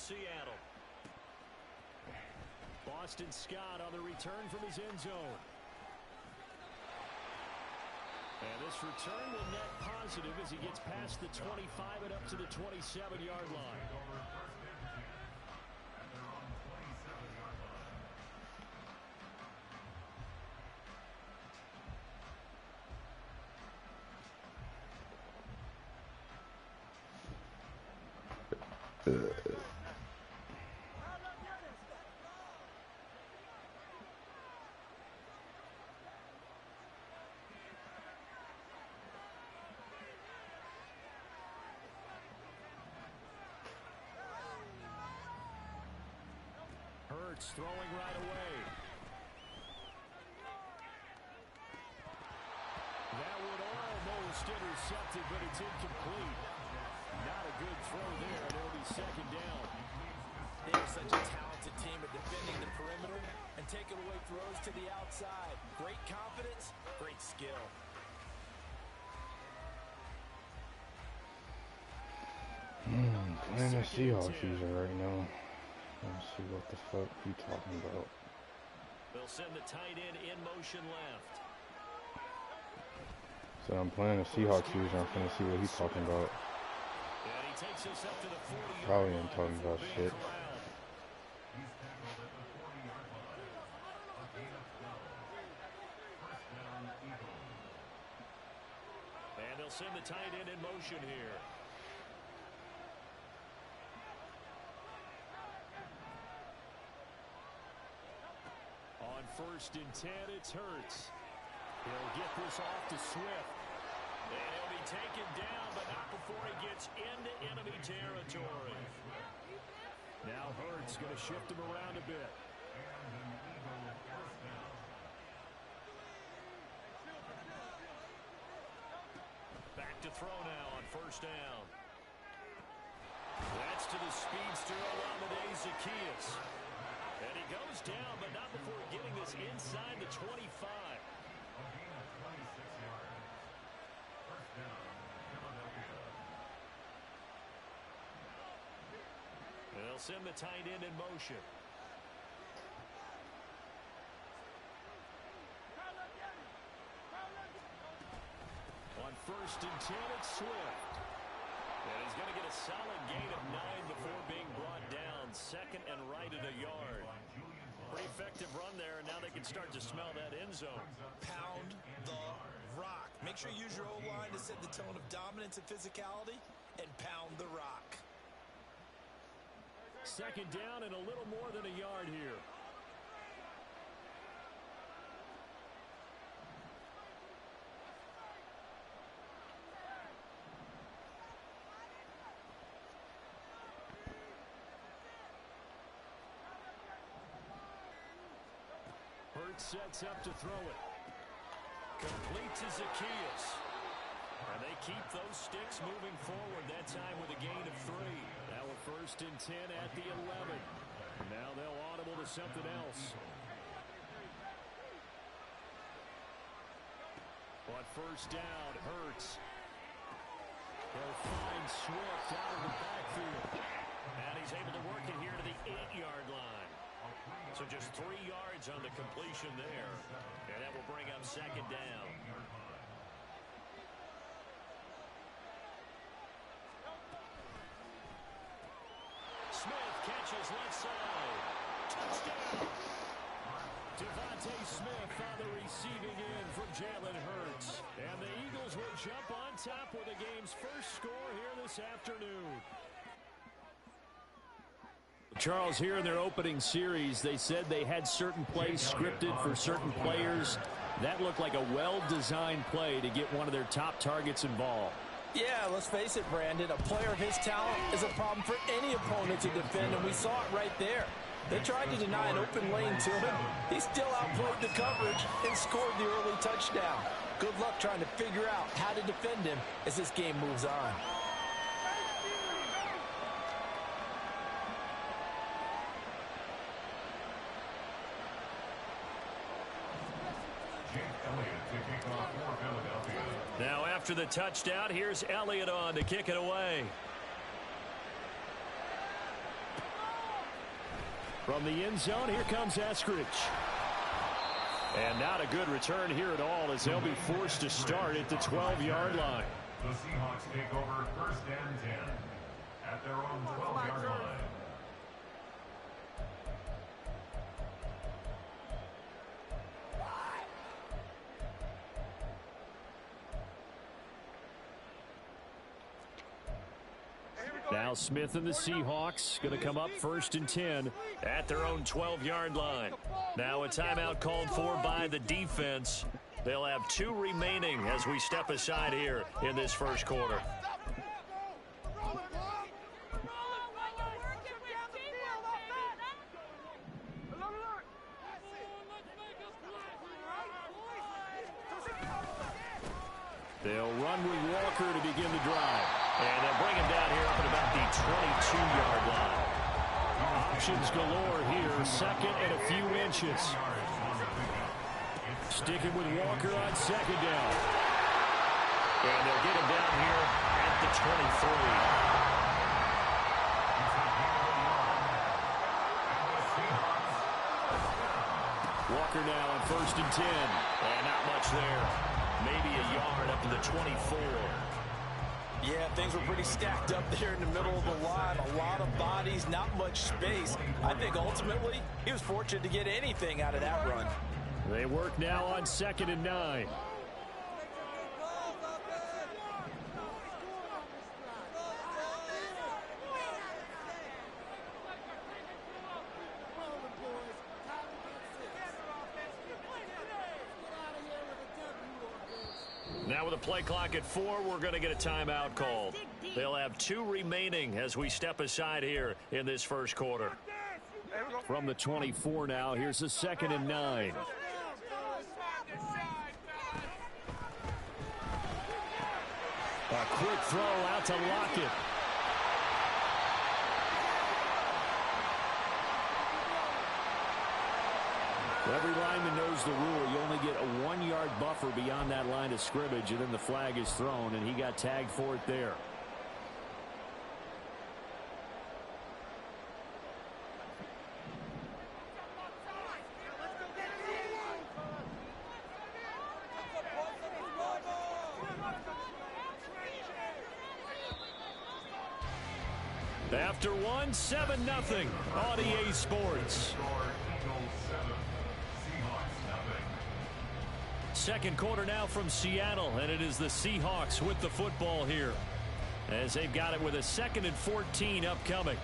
Seattle. Boston Scott on the return from his end zone. And this return will net positive as he gets past the 25 and up to the 27-yard line. Hurts throwing right away. That would almost intercepted, but it's incomplete. Not a good throw there, and it'll be second down. They're such a talented team at defending the perimeter and taking away throws to the outside. Great confidence, great skill. Playing the Seahawks user right now. Let's see what the fuck you talking about. They'll send the tight end in motion left. So I'm playing the Seahawks user. I'm finna see what he's talking about. And he takes us up to the 40. Probably ain't talking about shit. And they'll send the tight end in motion here. On 1st and 10, it's Hurts. He'll get this off to Swift. And he'll be taken down, but not before he gets into enemy territory. Now Hurts going to shift him around a bit. Back to throw now on 1st down. That's to the speedster Olamide Zaccheaus. And he goes down, but not before getting this inside the 25. They'll send the tight end in motion. On 1st and 10, it's Swift. And he's going to get a solid gain of 9 before being brought down. 2nd and right at a yard. Pretty effective run there, and now they can start to smell that end zone. Pound the rock. Make sure you use your O-line to set the tone of dominance and physicality, and pound the rock. 2nd down and a little more than a yard here. Hurts sets up to throw it. Complete to Zaccheaus. And they keep those sticks moving forward, that time with a gain of 3. Now a 1st and 10 at the 11. Now they'll audible to something else. On 1st down, Hurts. He'll find Swift out of the backfield. And he's able to work it here to the 8-yard line. So just 3 yards on the completion there. And that will bring up 2nd down. Smith catches left side. Touchdown. Devontae Smith on the receiving end from Jalen Hurts. And the Eagles will jump on top with the game's first score here this afternoon. Charles, here in their opening series, they said they had certain plays scripted for certain players. That looked like a well-designed play to get one of their top targets involved. Yeah, let's face it, Brandon. A player of his talent is a problem for any opponent to defend, and we saw it right there. They tried to deny an open lane to him. He still outplayed the coverage and scored the early touchdown. Good luck trying to figure out how to defend him as this game moves on. Now after the touchdown, here's Elliott on to kick it away. From the end zone, here comes Eskridge. And not a good return here at all as they'll be forced to start at the 12-yard line. The Seahawks take over 1st and 10 at their own 12-yard line. Now Smith and the Seahawks going to come up 1st and 10 at their own 12-yard line. Now a timeout called for by the defense. They'll have 2 remaining as we step aside here in this first quarter. They'll run with Walker to begin the drive. And they'll bring him down here up at about the 22-yard line. Options galore here. 2nd and a few inches. Sticking with Walker on 2nd down. And they'll get him down here at the 23. Walker now on 1st and 10. And not much there. Maybe a yard up to the 24. Yeah, things were pretty stacked up there in the middle of the line. A lot of bodies, not much space. I think ultimately he was fortunate to get anything out of that run. They work now on 2nd and 9. Now with a play clock at 4, we're going to get a timeout called. They'll have 2 remaining as we step aside here in this first quarter. From the 24 now, here's a 2nd and 9. A quick throw out to Lockett. Every lineman knows the rule. You only get a 1-yard buffer beyond that line of scrimmage, and then the flag is thrown, and he got tagged for it there. After 1, 7-0 on EA Sports. Second quarter now from Seattle, and it is the Seahawks with the football here as they've got it with a 2nd and 14 upcoming.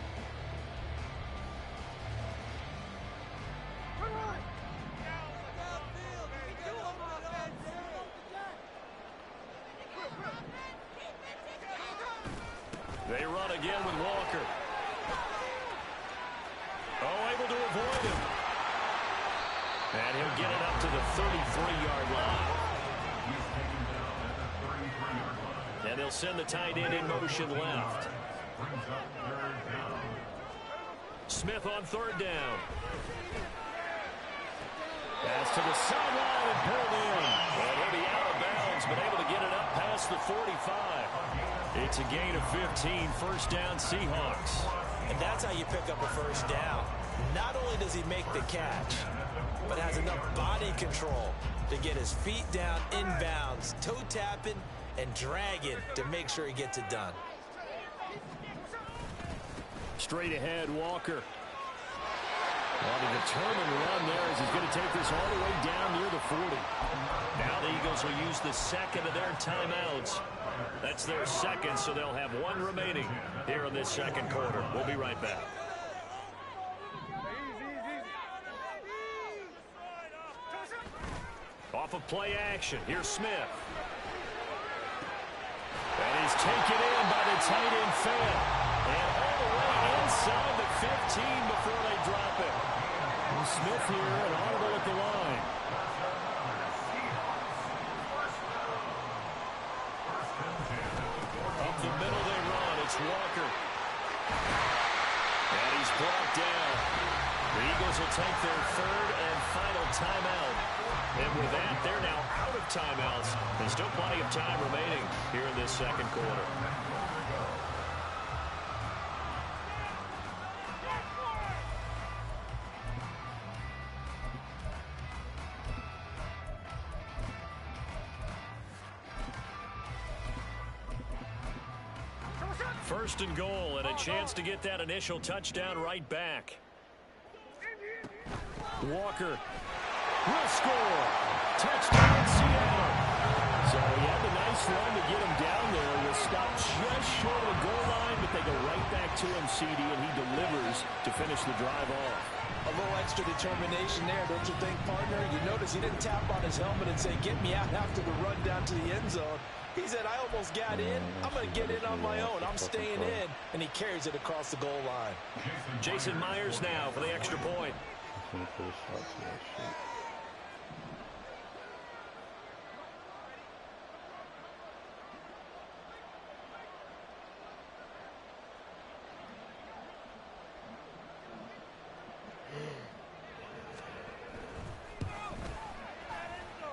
They run again with Walker. Oh, able to avoid him. And he'll get it up to the 33-yard line. And they'll send the tight end in motion left. Smith on 3rd down. Pass to the sideline and pulled in. Well, he'll be out of bounds, but able to get it up past the 45. It's a gain of 15, 1st down Seahawks. And that's how you pick up a 1st down. Not only does he make the catch, but has enough body control to get his feet down inbounds, toe tapping and dragging to make sure he gets it done. Straight ahead, Walker. On a determined run there as he's going to take this all the way down near the 40. Now the Eagles will use the 2nd of their timeouts. That's their 2nd, so they'll have 1 remaining here in this 2nd quarter. We'll be right back. Off of play action, here's Smith. And he's taken in by the tight end Fant. And all the way inside the 15 before they drop it. And Smith here, an audible at the line. Up the middle they run, it's Walker. And he's brought down. The Eagles will take their 3rd and final timeout. And with that, they're now out of timeouts. There's still plenty of time remaining here in this 2nd quarter. First and goal, and a chance to get that initial touchdown right back. Walker will score. Touchdown, Seattle. So he had the nice run to get him down there. Was stopped just short of the goal line, but they go right back to him, CD, and he delivers to finish the drive off. A little extra determination there, don't you think, partner? You notice he didn't tap on his helmet and say, get me out after the run down to the end zone. He said, I almost got in. I'm going to get in on my own. I'm staying in. And he carries it across the goal line. Jason Myers now for the extra point.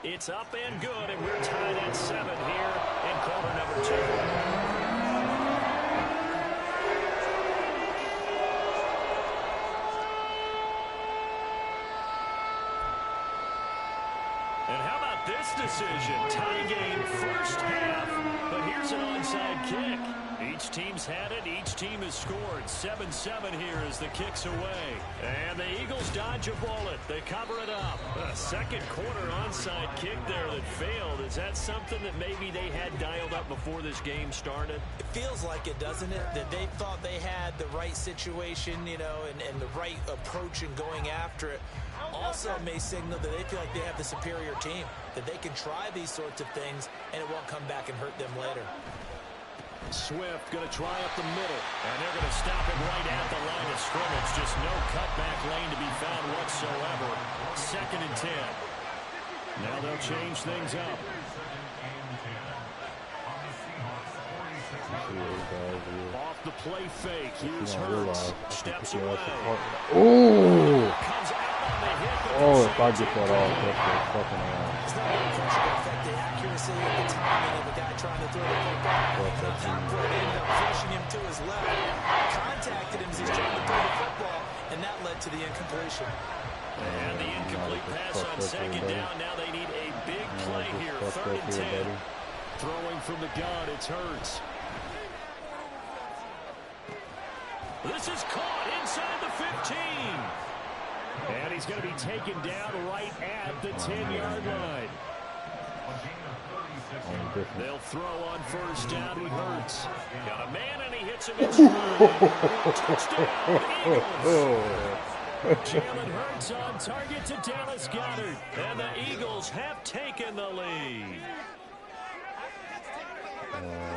It's up and good, and we're tied at 7 here in quarter number 2. And how about this decision? Tie game first half, but here's an onside kick. Each team's had it. Each team has scored. 7-7 here as the kick's away. And the Eagles dodge a bullet. They cover it up. A second quarter onside kick there that failed. Is that something that maybe they had dialed up before this game started? It feels like it, doesn't it? That they thought they had the right situation, you know, and the right approach in going after it. Also may signal that they feel like they have the superior team, that they can try these sorts of things and it won't come back and hurt them later. Swift going to try up the middle, and they're going to stop it right at the line of scrimmage. Just no cutback lane to be found whatsoever. 2nd and 10. Now they'll change things up. Off the play fake. Here's Hurts. Steps away. Oh! Comes out on the hit. Oh, if I get that off, that's a fucking ass. It's not going to affect the accuracy of the timing of the guy trying to throw the football. The top play ended up pushing him to his left. Contacted him as he's trying to throw the football, and that led to the incompletion. And the incomplete pass on 2nd down. Now they need a big play here. 3rd and 10. Throwing from the gun, it's Hurts. This is caught inside the 15. And he's going to be taken down right at the 10-yard line. They'll throw on first down with Hurts. Got a man, and he hits him in stride. Touchdown, Eagles. Jalen Hurts on target to Dallas Goedert. And the Eagles have taken the lead.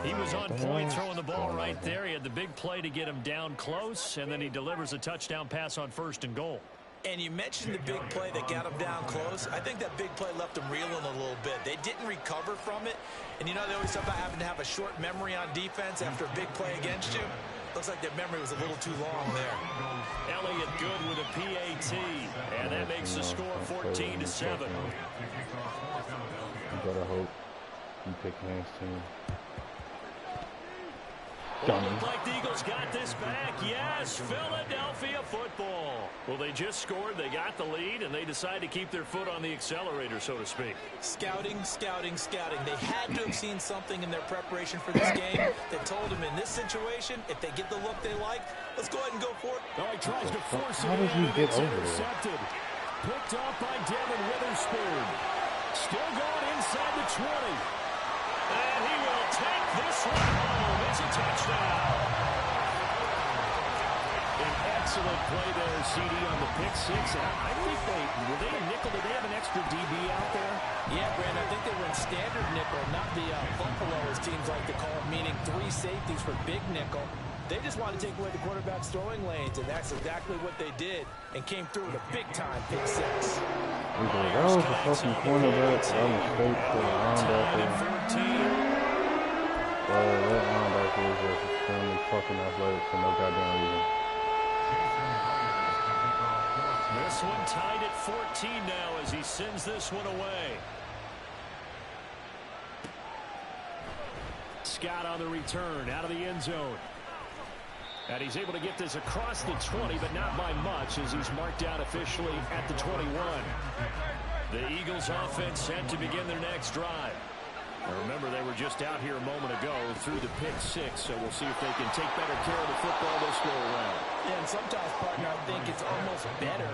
He was on point throwing the ball right there. He had the big play to get him down close, and then he delivers a touchdown pass on 1st and goal. And you mentioned the big play that got him down close. I think that big play left him reeling a little bit. They didn't recover from it. And you know they always talk about having to have a short memory on defense after a big play against you. Looks like their memory was a little too long there. Elliott good with a PAT. And that makes the score 14-7. You gotta hope you pick hands team. Well, it looked like the Eagles got this back. Yes, Philadelphia football. Well, they just scored, they got the lead, and they decide to keep their foot on the accelerator, so to speak. Scouting, scouting, scouting. They had to have seen something in their preparation for this game that told them in this situation, if they get the look they like, let's go ahead and go for it. Oh, he tries to force it. How did he get over intercepted. Picked off by Devin Witherspoon. Still going inside the 20. And he will take this one home. It's a touchdown. An excellent play there, CD, on the pick six. I think were they a nickel? Did they have an extra DB out there? Yeah, Brandon, I think they were in standard nickel, not the buffalo, as teams like to call it, meaning 3 safeties for big nickel. They just wanted to take away the quarterback's throwing lanes, and that's exactly what they did, and came through with a big-time pick six. That was the fucking cornerback. That mistake for the linebacker. That linebacker was just extremely fucking athletic for no goddamn reason. This one tied at 14 now as he sends this one away. Scott on the return out of the end zone. And he's able to get this across the 20, but not by much as he's marked out officially at the 21. The Eagles offense set to begin their next drive. Remember, they were just out here a moment ago through the pick six, so we'll see if they can take better care of the football this go around. Yeah, and sometimes, partner, I think it's almost better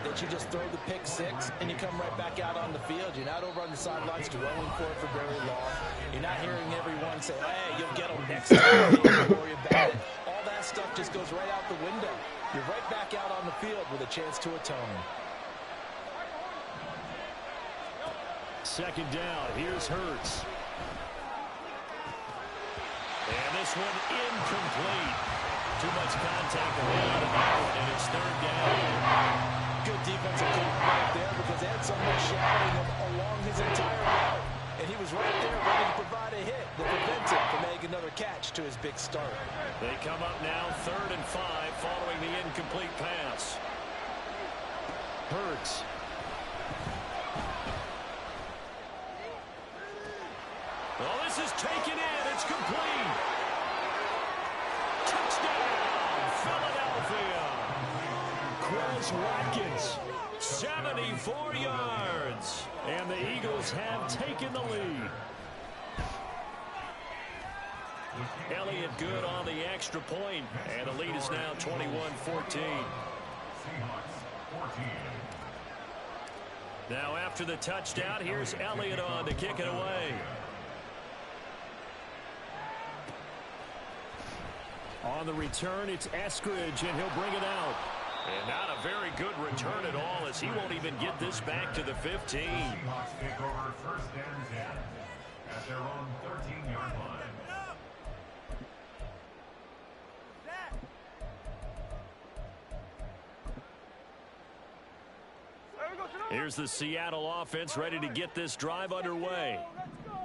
that you just throw the pick six and you come right back out on the field. You're not over on the sidelines dwelling for it for very long. You're not hearing everyone say, hey, you'll get them next time. Don't worry about it. All that stuff just goes right out the window. You're right back out on the field with a chance to atone. Second down. Here's Hurts. And this one incomplete. Too much contact around and it's third down. Good defensive call right there because they had someone shadowing him along his entire route. And he was right there ready to provide a hit that prevents him from making another catch to his big start. They come up now 3rd and 5 following the incomplete pass. Hurts. Oh, this is taken in. It's complete. Touchdown, Philadelphia. Quez Watkins, 74 yards. And the Eagles have taken the lead. Elliott good on the extra point, and the lead is now 21-14. Now after the touchdown, here's Elliott on to kick it away. On the return, it's Eskridge, and he'll bring it out. And not a very good return at all, as he won't even get this back to the 15. Seahawks take over 1st and 10 at their own 13-yard line. Here's the Seattle offense ready to get this drive underway.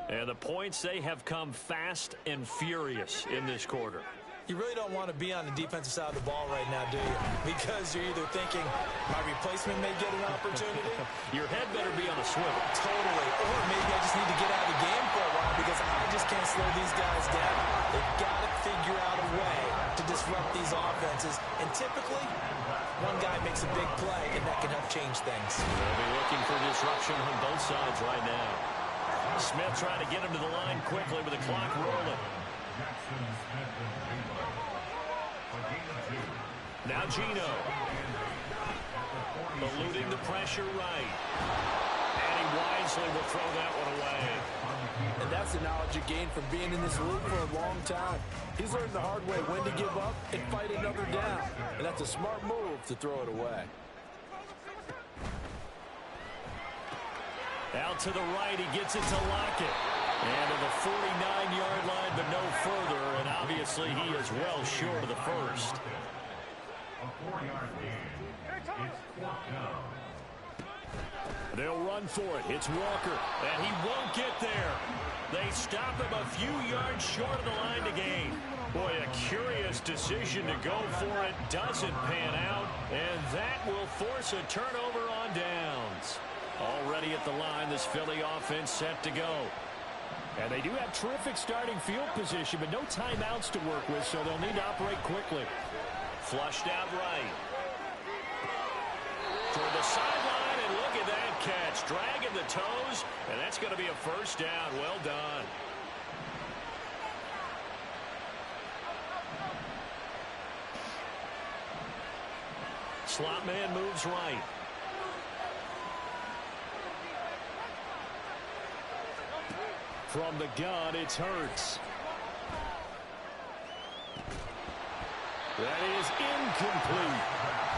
And the points, they have come fast and furious in this quarter. You really don't want to be on the defensive side of the ball right now, do you? Because you're either thinking, my replacement may get an opportunity. Your head better be on a swivel. Totally. Or maybe I just need to get out of the game for a while because I just can't slow these guys down. They've got to figure out a way to disrupt these offenses. And typically, one guy makes a big play, and that can help change things. They'll be looking for disruption on both sides right now. Smith trying to get him to the line quickly with the clock rolling. Now Geno. Eluding the pressure right. And he wisely will throw that one away. And that's the knowledge you gain from being in this league for a long time. He's learned the hard way when to give up and fight another down. And that's a smart move to throw it away. Out to the right, he gets it to Lockett. And to the 49-yard line, but no further. And obviously, he is well short of the first. A 4-yard gain. It's 4th down. They'll run for it. It's Walker. And he won't get there. They stop him a few yards short of the line to gain. Boy, a curious decision to go for it. Doesn't pan out. And that will force a turnover on downs. Already at the line, this Philly offense set to go. And they do have terrific starting field position, but no timeouts to work with, so they'll need to operate quickly. Flushed out right. Toward the sideline, and look at that catch. Dragging the toes, and that's going to be a first down. Well done. Slot man moves right. From the gun, it's Hurts. That is incomplete.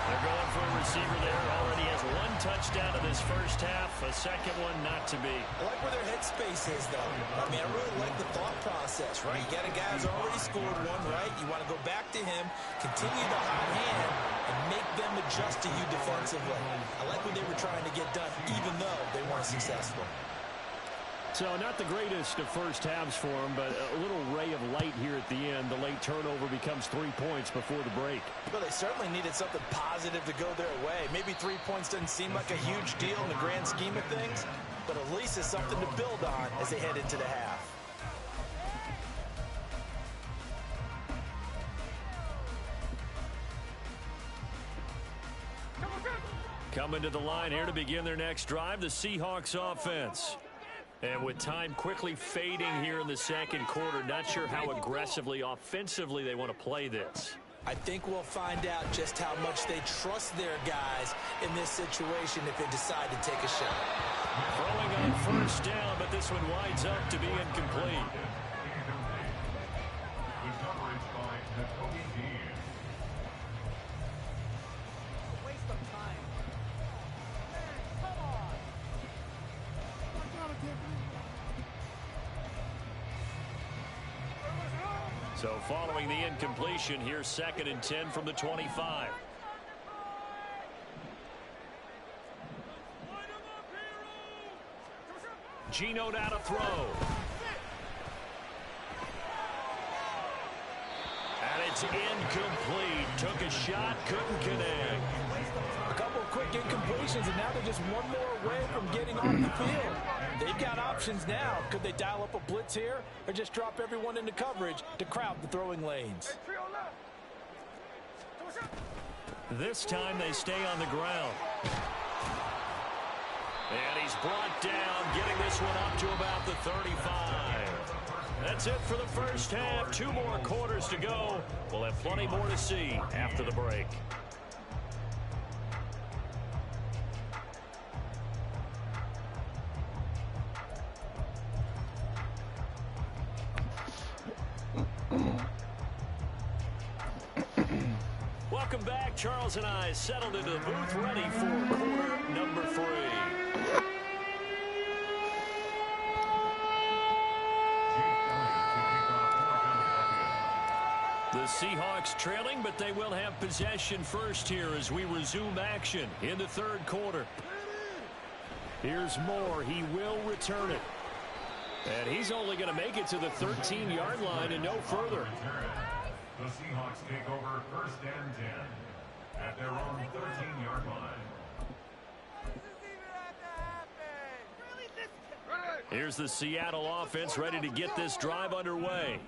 They're going for a receiver there. Already has one touchdown in this first half. A second one not to be. I like where their headspace is, though. I mean, I really like the thought process, right? You got a guy who's already scored one, right? You want to go back to him, continue the hot hand, and make them adjust to you defensively. I like what they were trying to get done, even though they weren't successful. So not the greatest of first halves for him, but a little ray of light here at the end. The late turnover becomes 3 points before the break. Well, they certainly needed something positive to go their way. Maybe 3 points doesn't seem like a huge deal in the grand scheme of things, but at least it's something to build on as they head into the half. Coming to the line here to begin their next drive, the Seahawks offense. And with time quickly fading here in the second quarter, not sure how aggressively, offensively they want to play this. I think we'll find out just how much they trust their guys in this situation if they decide to take a shot. Throwing on first down, but this one winds up to be incomplete. So following the incompletion, here's 2nd and 10 from the 25. Geno now to throw. And it's incomplete. Took a shot, couldn't connect. A couple of quick incompletions, and now they're just one more away from getting off the field. They've got options now. Could they dial up a blitz here or just drop everyone into coverage to crowd the throwing lanes? This time they stay on the ground. And he's brought down, getting this one up to about the 35. That's it for the first half. 2 more quarters to go. We'll have plenty more to see after the break. Welcome back. Charles and I settled into the booth, ready for quarter number 3. The Seahawks trailing, but they will have possession first here as we resume action in the third quarter. Here's Moore. He will return it. And he's only going to make it to the 13-yard line and no further. The Seahawks take over 1st and 10 at their own 13-yard line. Here's the Seattle offense ready to get this drive underway.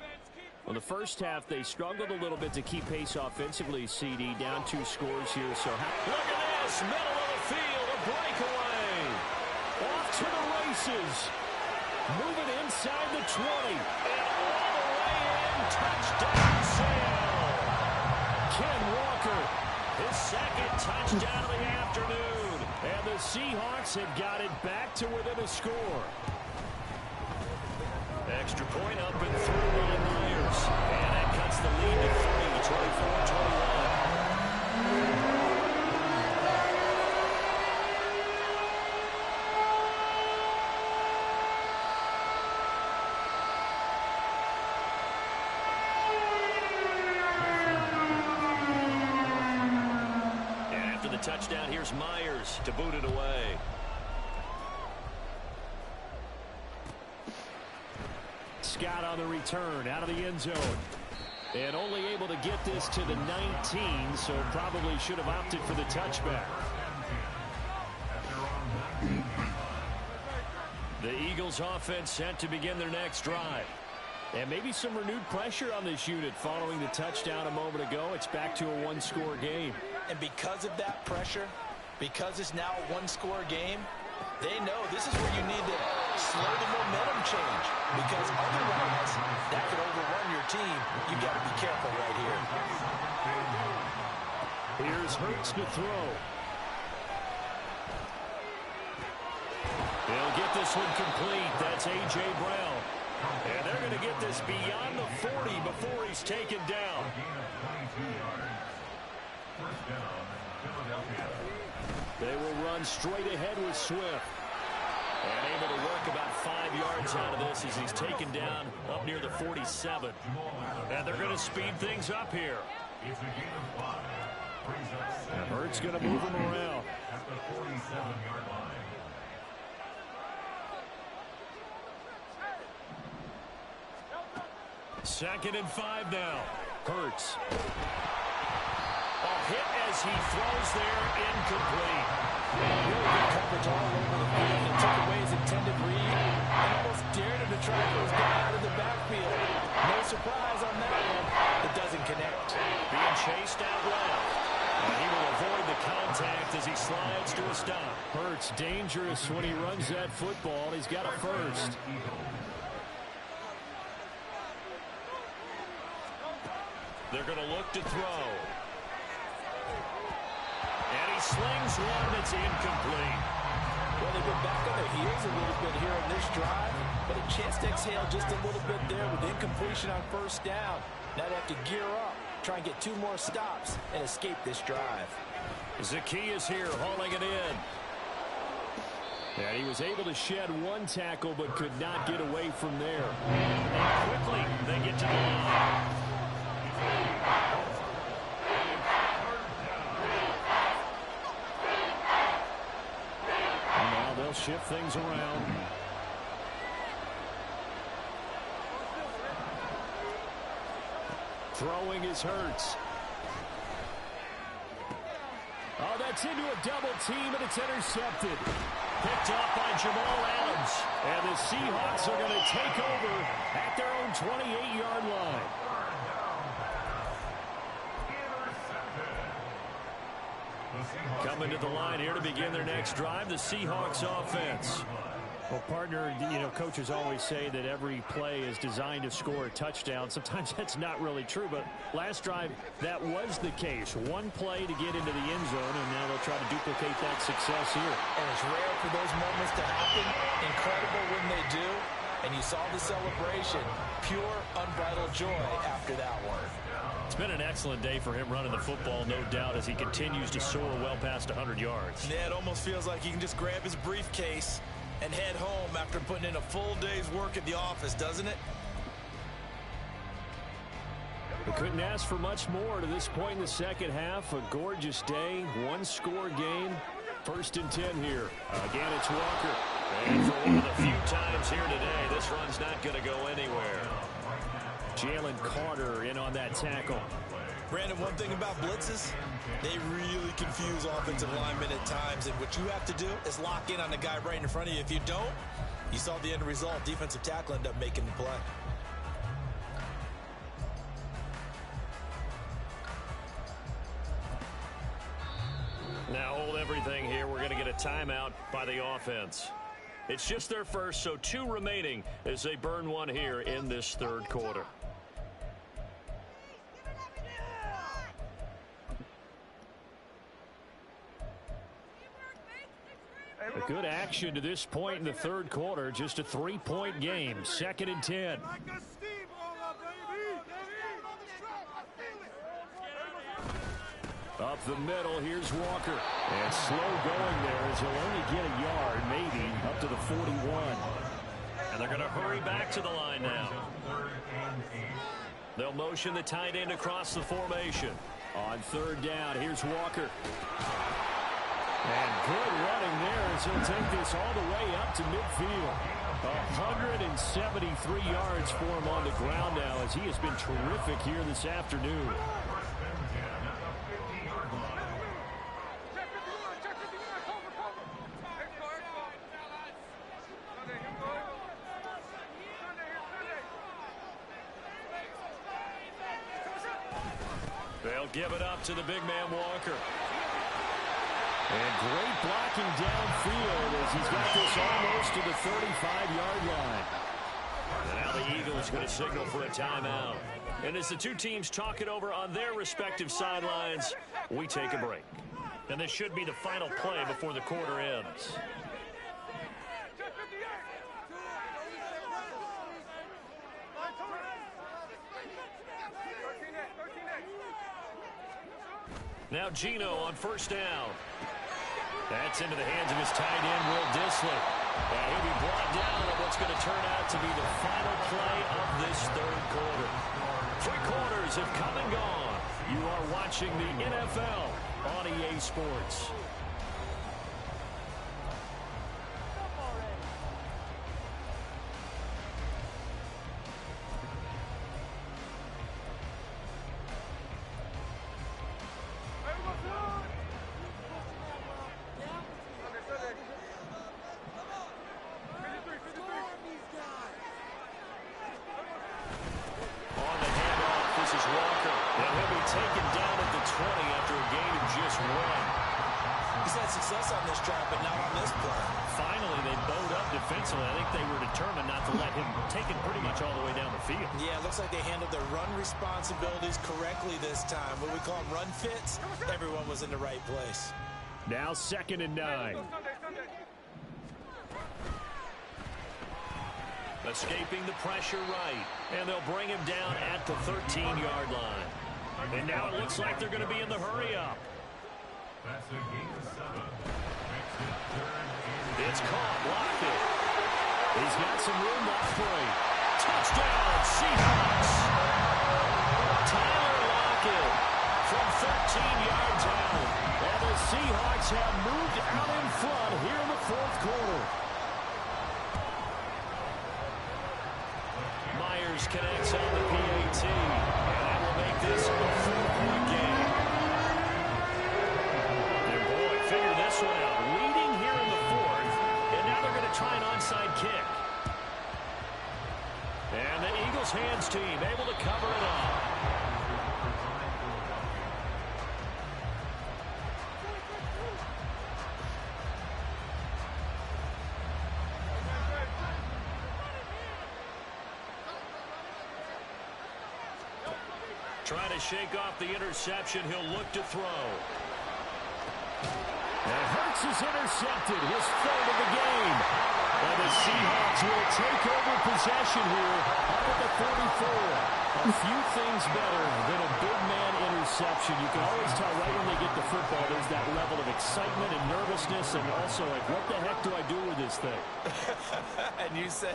Well, the first half, they struggled a little bit to keep pace offensively, CD. Down 2 scores here. So look at this, middle of the field, a breakaway. Off to the races. Moving inside the 20. And all the way in, touchdown, Sale. Ken Walker, his 2nd touchdown of the afternoon. And the Seahawks have got it back to within a score. Extra point up and through by Myers. And that cuts the lead to 3, 24-21. And after the touchdown, here's Myers to boot it away. Scott on the return out of the end zone. And only able to get this to the 19, so probably should have opted for the touchback. The Eagles offense set to begin their next drive. And maybe some renewed pressure on this unit following the touchdown a moment ago. It's back to a 1-score game. And because of that pressure, because it's now a 1-score game, they know this is where you need to slow the momentum change, because otherwise that could overrun your team. You got to be careful right here. Here's Hurts to throw. They'll get this one complete. That's A.J. Brown. And they're going to get this beyond the 40 before he's taken down. They will run straight ahead with Swift. And able to work about 5 yards out of this as he's taken down up near the 47. And they're going to speed things up here. And Hurts going to move him around. At the 47-yard line. Second and 5 now. Hurts. A hit as he throws there, incomplete. Really good coverage all over the field. He took away his intended read and almost dared him to try to go down out of the backfield. No surprise on that one. It doesn't connect. Being chased out left. And he will avoid the contact contact as he slides to a stop. Hurts dangerous when he runs that football. He's got a first. They're going to look to throw. And he slings one that's incomplete. Well, they've been back on their heels a little bit here in this drive, but a chance to exhale just a little bit there with incompletion on first down. Now they have to gear up, try and get 2 more stops, and escape this drive. Zaccheaus here hauling it in. And he was able to shed 1 tackle but could not get away from there. And quickly they get to the line. And now they'll shift things around. Throwing is Hurts. Oh, that's into a double team, and it's intercepted. Picked off by Jamal Adams. And the Seahawks are going to take over at their own 28-yard line. Coming to the line here to begin their next drive, the Seahawks offense. Well, partner, coaches always say that every play is designed to score a touchdown. Sometimes that's not really true, but last drive, that was the case. 1 play to get into the end zone, and now they'll try to duplicate that success here. And it's rare for those moments to happen. Incredible when they do. And you saw the celebration. Pure, unbridled joy after that one. It's been an excellent day for him running the football, no doubt, as he continues to soar well past 100 yards. Yeah, it almost feels like he can just grab his briefcase and head home after putting in a full day's work at the office, doesn't it? We couldn't ask for much more to this point in the second half. A gorgeous day, 1-score game. 1st and 10 here. Again, it's Walker. And for one of the few times here today, this run's not going to go anywhere. Jalen Carter in on that tackle. Brandon, one thing about blitzes, they really confuse offensive linemen at times, and what you have to do is lock in on the guy right in front of you. If you don't, you saw the end result. Defensive tackle ended up making the play. Now hold everything here. We're going to get a timeout by the offense. It's just their first, so 2 remaining as they burn 1 here in this 3rd quarter. A good action to this point in the 3rd quarter. Just a 3-point game. 2nd and 10. Up the middle, here's Walker. And slow going there as he'll only get a yard, maybe, up to the 41. And they're going to hurry back to the line now. They'll motion the tight end across the formation. On 3rd down, here's Walker. And good running there as he'll take this all the way up to midfield. 173 yards for him on the ground now as he has been terrific here this afternoon. They'll give it up to the big man Walker. And great blocking downfield as he's got this almost to the 35-yard line. And now the Eagles going to signal for a timeout. And as the 2 teams talk it over on their respective sidelines, we take a break. And this should be the final play before the quarter ends. Now Geno on 1st down. That's into the hands of his tight end, Will Dissly. And he'll be brought down at what's going to turn out to be the final play of this 3rd quarter. 3 quarters have come and gone. You are watching the NFL on EA Sports. Taken down at the 20 after a gain of just 1. success on this drive, but not on this play. Finally, they bowed up defensively. I think they were determined not to let him take it pretty much all the way down the field. Yeah, it looks like they handled their run responsibilities correctly this time. What we call them run fits, everyone was in the right place. Now 2nd and 9. Escaping the pressure right. And they'll bring him down at the 13-yard line. And now it looks like they're going to be in the hurry-up. That's a gain of 7. It's caught. Lockett. He's got some room left free. Touchdown, Seahawks. Tyler Lockett from 13 yards out. And the Seahawks have moved out in front here in the 4th quarter. Myers connects on the PAT. And that will make this a 4-point game. And boy, figure this one out. Leading here in the 4th. And now they're going to try an onside kick. And the Eagles hands team able to cover it up. Trying to shake off the interception. He'll look to throw. And Hurts is intercepted. His 3rd of the game. And the Seahawks will take over possession here up at the 44. A few things better than a big man interception. You can always tell right when they get the football, there's that level of excitement and nervousness, and also like, what the heck do I do with this thing? And you say,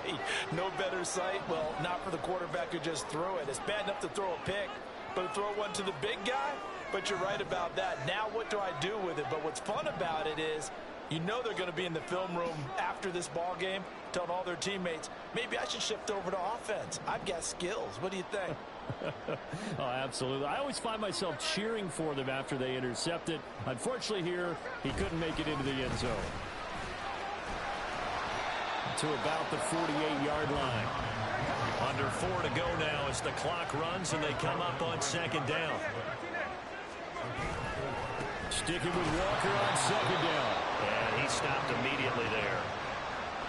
no better sight? Well, not for the quarterback who just threw it. It's bad enough to throw a pick, but to throw one to the big guy? But you're right about that. Now what do I do with it? But what's fun about it is, you know they're going to be in the film room after this ball game, telling all their teammates, maybe I should shift over to offense. I've got skills. What do you think? Oh, absolutely. I always find myself cheering for them after they intercept it. Unfortunately here, he couldn't make it into the end zone. To about the 48-yard line. Under 4 to go now as the clock runs and they come up on 2nd down. Sticking with Walker on 2nd down. And he stopped immediately there.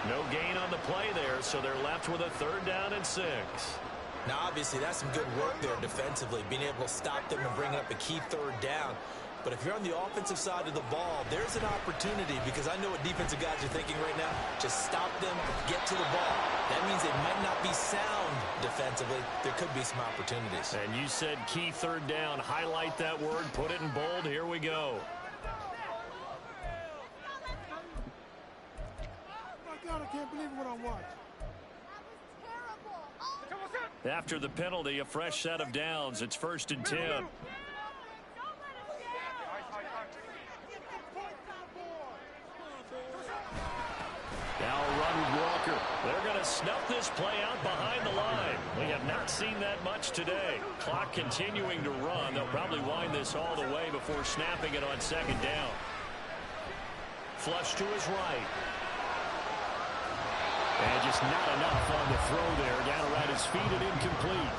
No gain on the play there, so they're left with a 3rd down and 6. Now, obviously, that's some good work there defensively, being able to stop them and bring up a key 3rd down. But if you're on the offensive side of the ball, there's an opportunity, because I know what defensive guys are thinking right now. Just stop them, get to the ball. That means they might not be sound defensively. There could be some opportunities. And you said key 3rd down. Highlight that word. Put it in bold. Here we go. Oh, my God, I can't believe what I'm watching. After the penalty, a fresh set of downs. It's 1st and 10. Now a run with Walker. They're going to snuff this play out behind the line. We have not seen that much today. Clock continuing to run. They'll probably wind this all the way before snapping it on 2nd down. Flush to his right. And just not enough on the throw there. Down around his feet and incomplete.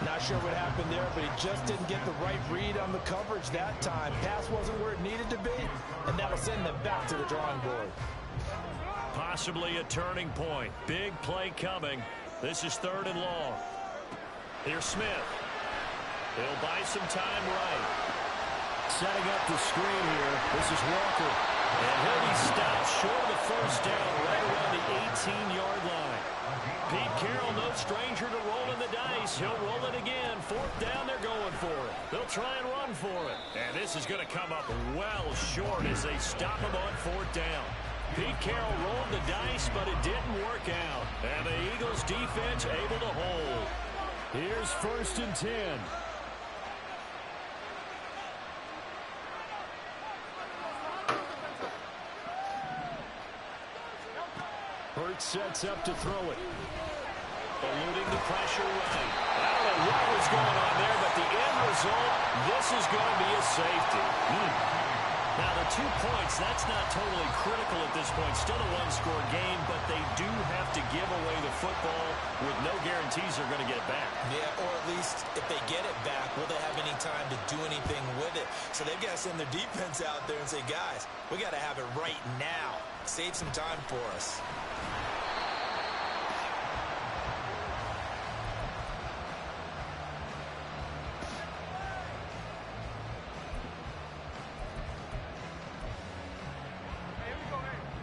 Not sure what happened there, but he just didn't get the right read on the coverage that time. Pass wasn't where it needed to be, and that'll send them back to the drawing board. Possibly a turning point. Big play coming. This is 3rd and long. Here's Smith. He'll buy some time right. Setting up the screen here. This is Walker. And he'll be stopped short of the 1st down right around the 18-yard line. Pete Carroll, no stranger to rolling the dice. He'll roll it again. 4th down, they're going for it. They'll try and run for it. And this is going to come up well short as they stop him on 4th down. Pete Carroll rolled the dice, but it didn't work out. And the Eagles defense able to hold. Here's 1st and 10. Hurts sets up to throw it. Eluding the pressure right. I don't know what was going on there, but the end result, this is going to be a safety. Now, the 2 points, that's not totally critical at this point. Still a one-score game, but they do have to give away the football with no guarantees they're going to get it back. Yeah, or at least if they get it back, will they have any time to do anything with it? So they've got to send their defense out there and say, guys, we got to have it right now. Save some time for us.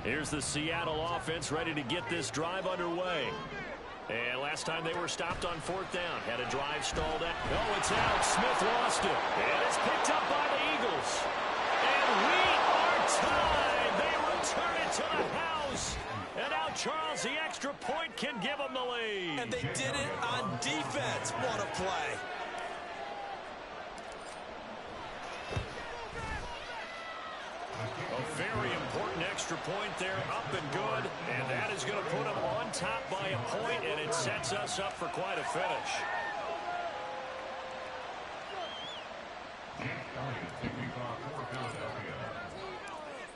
Here's the Seattle offense ready to get this drive underway. And last time they were stopped on 4th down. Had a drive stalled out. Oh, it's out. Smith lost it. And it's picked up by the Eagles. And we are tied. They return it to the house. And now Charles, the extra point, can give them the lead. And they did it on defense. What a play. A very important extra point there, up and good. And that is going to put them on top by a point, and it sets us up for quite a finish.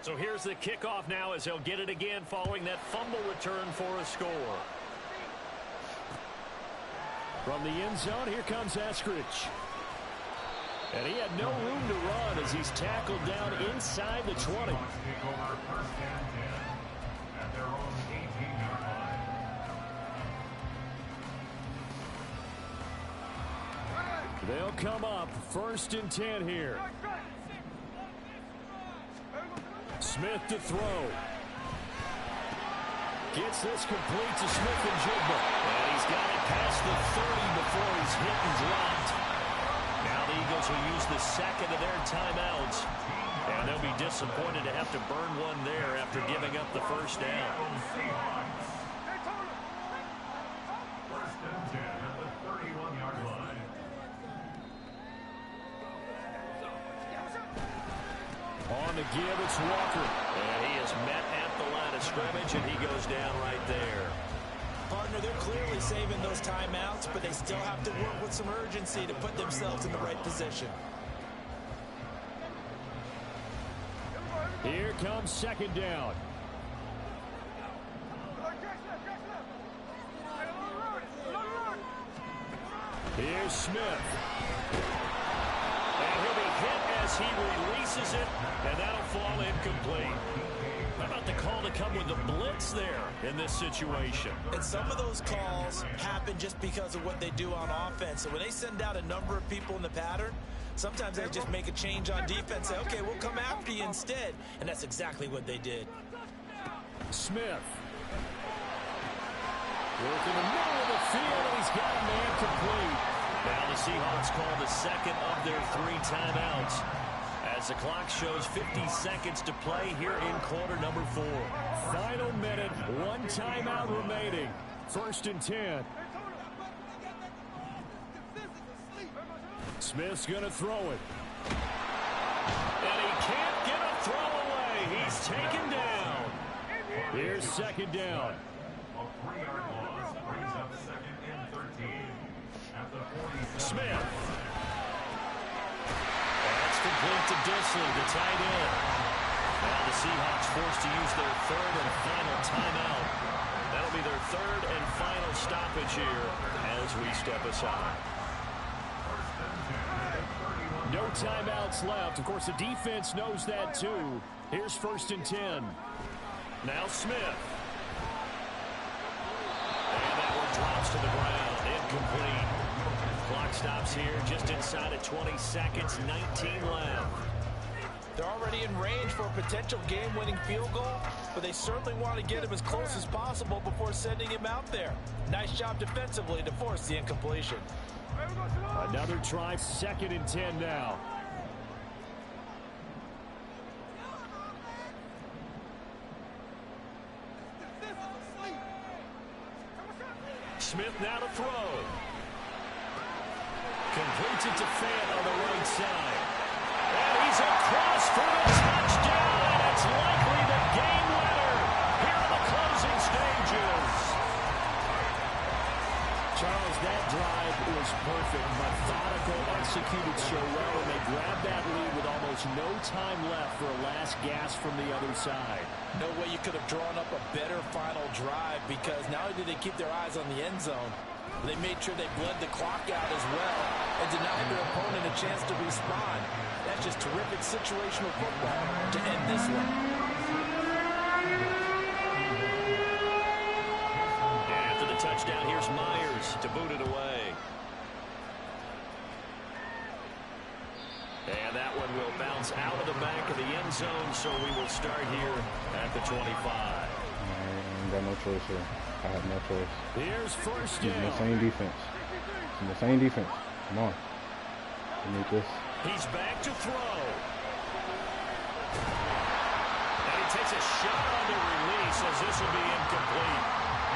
So here's the kickoff now as they'll get it again following that fumble return for a score. From the end zone, here comes Eskridge. And he had no room to run as he's tackled down inside the 20. They'll come up 1st and 10 here. Smith to throw. Gets this complete to Smith-Njigba. And he's got it past the 30 before he's hit and dropped. Now the Eagles will use the second of their timeouts. And they'll be disappointed to have to burn one there after giving up the first down. 1st and 10 at the 31-yard line. On the give, it's Walker. And he is met at the line of scrimmage, and he goes down right there. Partner, they're clearly saving those timeouts, but they still have to work with some urgency to put themselves in the right position. Here comes 2nd down. Here's Smith. And he'll be hit as he releases it, and that'll fall incomplete. How about the call to come with the blitz there in this situation? And some of those calls happen just because of what they do on offense. So when they send out a number of people in the pattern, sometimes they just make a change on defense, say, okay, we'll come after you instead. And that's exactly what they did. Smith. Work in the middle of the field, and he's got a man complete. Now the Seahawks call the second of their 3 timeouts, as the clock shows 50 seconds to play here in quarter number 4. Final minute, 1 timeout remaining. 1st and 10. Smith's going to throw it. And he can't get a throw away. He's taken down. Here's 2nd down. A 3-yard loss brings up 2nd and 13 at the 47. Smith. That's complete to Disley, the tight end. Now the Seahawks forced to use their 3rd and final timeout. That'll be their 3rd and final stoppage here as we step aside. No timeouts left. Of course, the defense knows that too. Here's 1st and 10. Now Smith. And that one drops to the ground. Incomplete. Clock stops here just inside of 20 seconds. 19 left. They're already in range for a potential game-winning field goal, but they certainly want to get him as close as possible before sending him out there. Nice job defensively to force the incompletion. Another try, 2nd and 10 now. Smith now to throw. Completes it to Fant on the right side. And he's across for the touchdown, and it's likely the game winner here in the closing stages. Charles, that drive was perfect. Methodical, executed so well, and they grabbed that lead with almost just no time left for a last gasp from the other side. No way you could have drawn up a better final drive, because not only did they keep their eyes on the end zone, but they made sure they bled the clock out as well and denied their opponent a chance to respond. That's just terrific situational football to end this one. After the touchdown, here's Myers to boot it away. And that one will bounce out of the back of the end zone, so we will start here at the 25. I ain't got no choice here. I have no choice. Here's first Using the down. same defense. Using the same defense. Come on. We need this. He's back to throw. And he takes a shot on the release as this will be incomplete.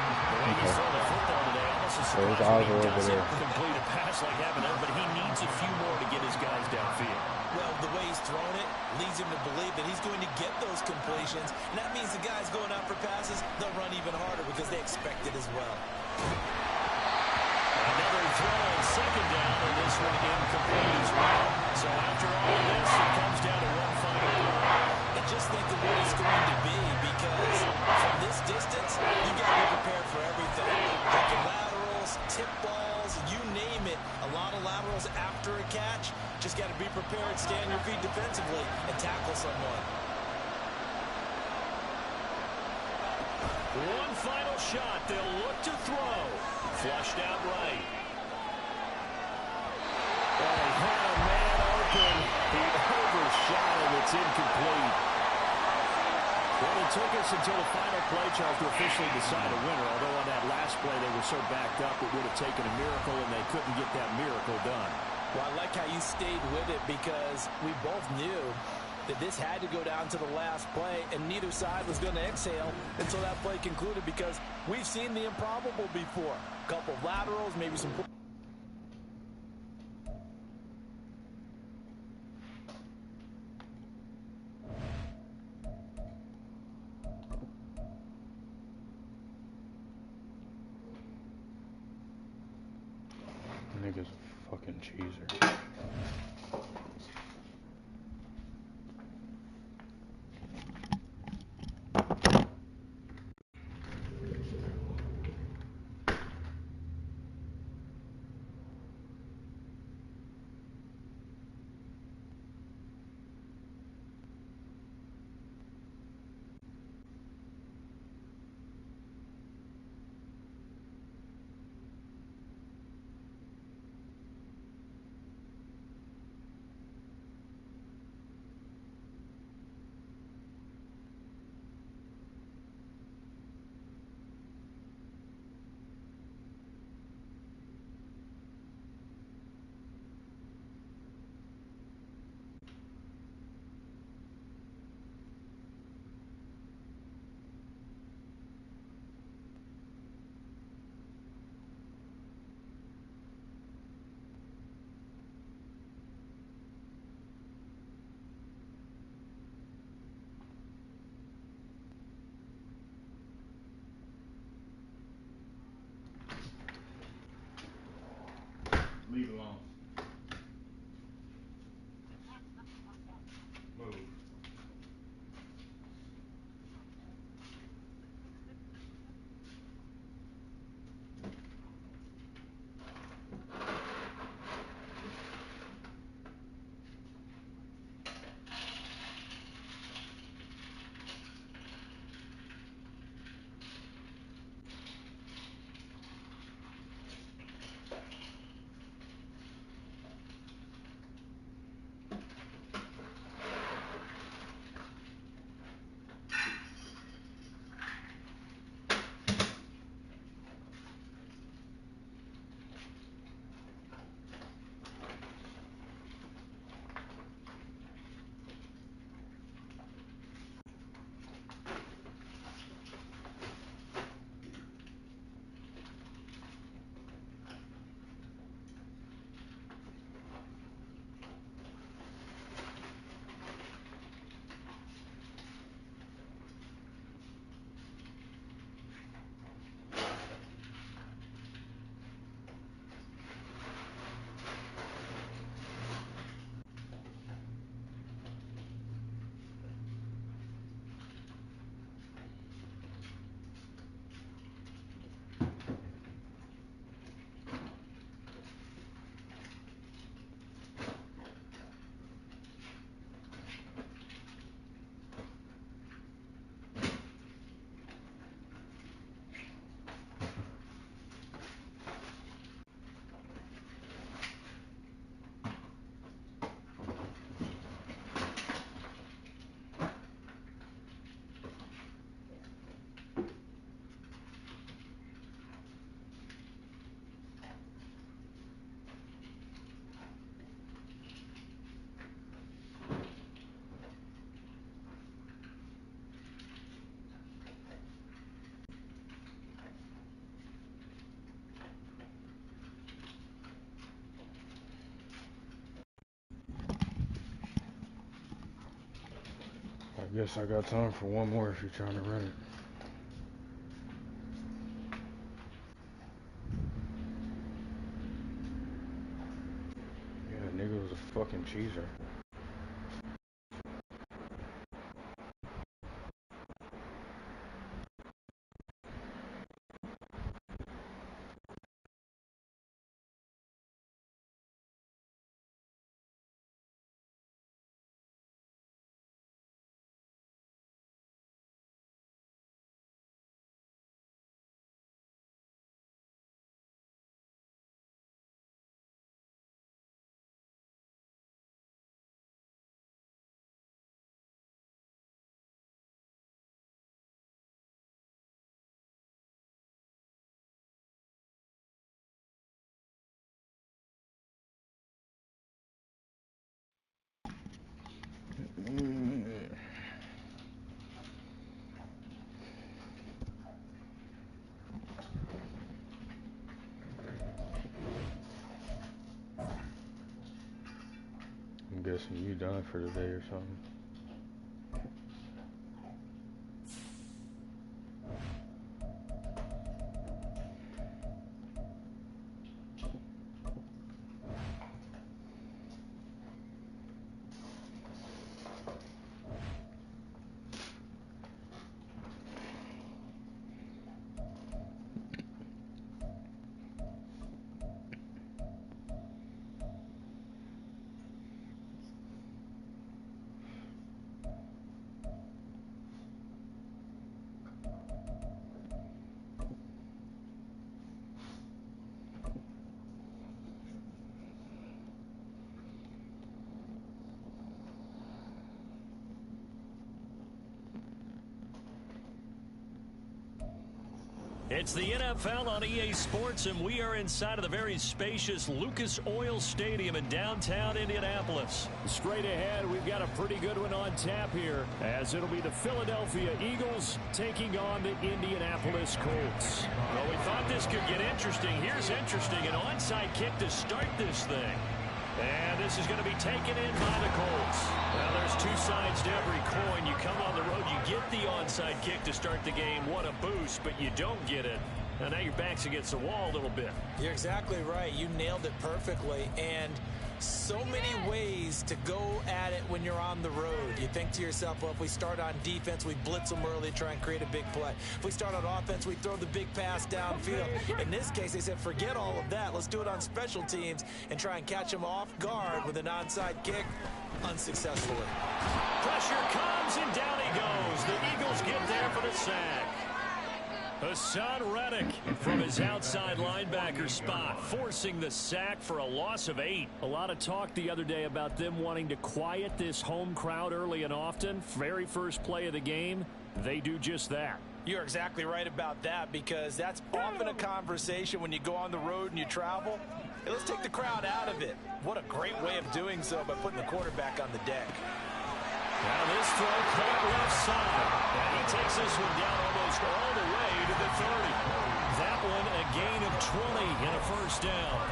The way he's thrown the football today, almost a So his surprise eyes when are he over doesn't there. complete a pass like having it, but he needs a few more to get his guys downfield. Well, the way he's thrown it leads him to believe that he's going to get those completions. And that means the guys going out for passes, they'll run even harder because they expect it as well. Another throw on second down, and this one incomplete as well. So after all of this, it comes down to one final play. And just think of what it's going to be, because from this distance, you got to be prepared for everything. Hook laterals, tip balls, you name it. A lot of laterals after a catch. Just got to be prepared, stand your feet defensively, and tackle someone. One final shot. They'll look to throw. Flushed out right. Oh, he had a man open. He overshot him. It's incomplete. Well, it took us until the final play, Charles, to officially decide a winner. Although on that last play they were so backed up, it would have taken a miracle, and they couldn't get that miracle done. Well, I like how you stayed with it, because we both knew that this had to go down to the last play, and neither side was going to exhale until that play concluded, because we've seen the improbable before. A couple of laterals, maybe some... Nigga's a fucking cheeser. Leave it alone. Move. I guess I got time for one more if you're trying to run it. Yeah, nigga was a fucking cheeser. I'm guessing you done for the day or something. It's the NFL on EA Sports, and we are inside of the very spacious Lucas Oil Stadium in downtown Indianapolis. Straight ahead, we've got a pretty good one on tap here, as it'll be the Philadelphia Eagles taking on the Indianapolis Colts. Well, we thought this could get interesting. Here's interesting, an onside kick to start this thing. And this is going to be taken in by the Colts. Well, there's two sides to every coin. You come on the road, you get the onside kick to start the game. What a boost, but you don't get it. And now your back's against the wall a little bit. You're exactly right. You nailed it perfectly. And so many ways to go at it when you're on the road. You think to yourself, well, if we start on defense, we blitz them early, try and create a big play. If we start on offense, we throw the big pass downfield. In this case, they said, forget all of that. Let's do it on special teams and try and catch them off guard with an onside kick unsuccessfully. Pressure comes, and down he goes. The Eagles get there for the sack. Hassan Reddick from his outside linebacker spot, forcing the sack for a loss of 8. A lot of talk the other day about them wanting to quiet this home crowd early and often. Very first play of the game, they do just that. You're exactly right about that, because that's often a conversation when you go on the road and you travel. Hey, let's take the crowd out of it. What a great way of doing so by putting the quarterback on the deck. Now this throw caught left side. And he takes this one down almost all the way to the 30. That one a gain of 20 and a first down.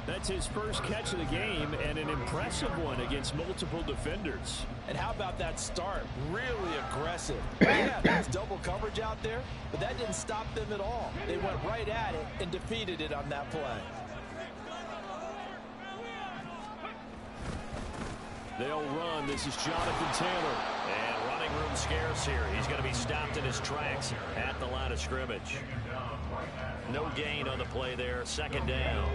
That's his first catch of the game, and an impressive one against multiple defenders. And how about that start? Really aggressive. Yeah, there's double coverage out there, but that didn't stop them at all. They went right at it and defeated it on that play. They'll run. This is Jonathan Taylor. And running room scarce here. He's going to be stopped in his tracks at the line of scrimmage. No gain on the play there. Second down.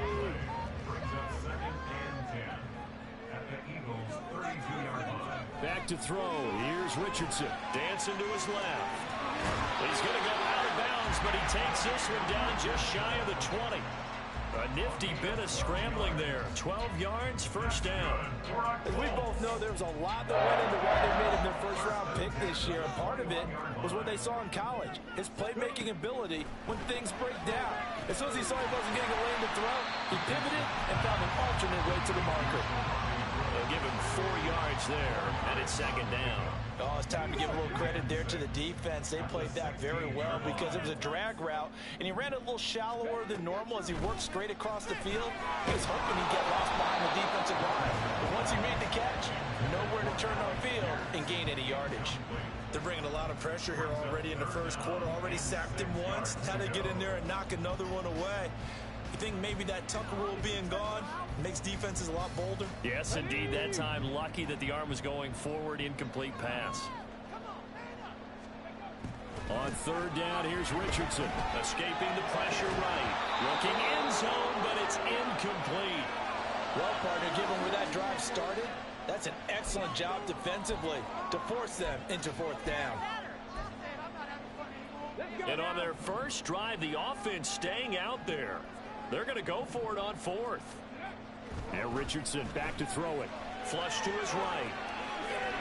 Back to throw. Here's Richardson. Dancing to his left. He's going to go out of bounds, but he takes this one down just shy of the 20. A nifty bit of scrambling there. 12 yards, first down. As we both know, there was a lot that went into why they made him their first-round pick this year. And part of it was what they saw in college, his playmaking ability when things break down. As soon as he saw he wasn't getting a lane to throw, he pivoted and found an alternate way to the marker. The They'll give him 4 yards there, and it's second down. Oh, it's time to give a little credit there to the defense. They played that very well because it was a drag route, and he ran it a little shallower than normal as he worked straight across the field. He was hoping he'd get lost behind the defensive line. But once he made the catch, nowhere to turn on field and gain any yardage. They're bringing a lot of pressure here already in the first quarter. Already sacked him once. Now they get in there and knock another one away. You think maybe that Tucker rule being gone makes defenses a lot bolder? Yes, indeed. That time, lucky that the arm was going forward. Incomplete pass. On third down, here's Richardson. Escaping the pressure right. Looking end zone, but it's incomplete. Well, partner, given where that drive started, that's an excellent job defensively to force them into fourth down. And on their first drive, the offense staying out there. They're going to go for it on fourth. And Richardson back to throw it. Flush to his right.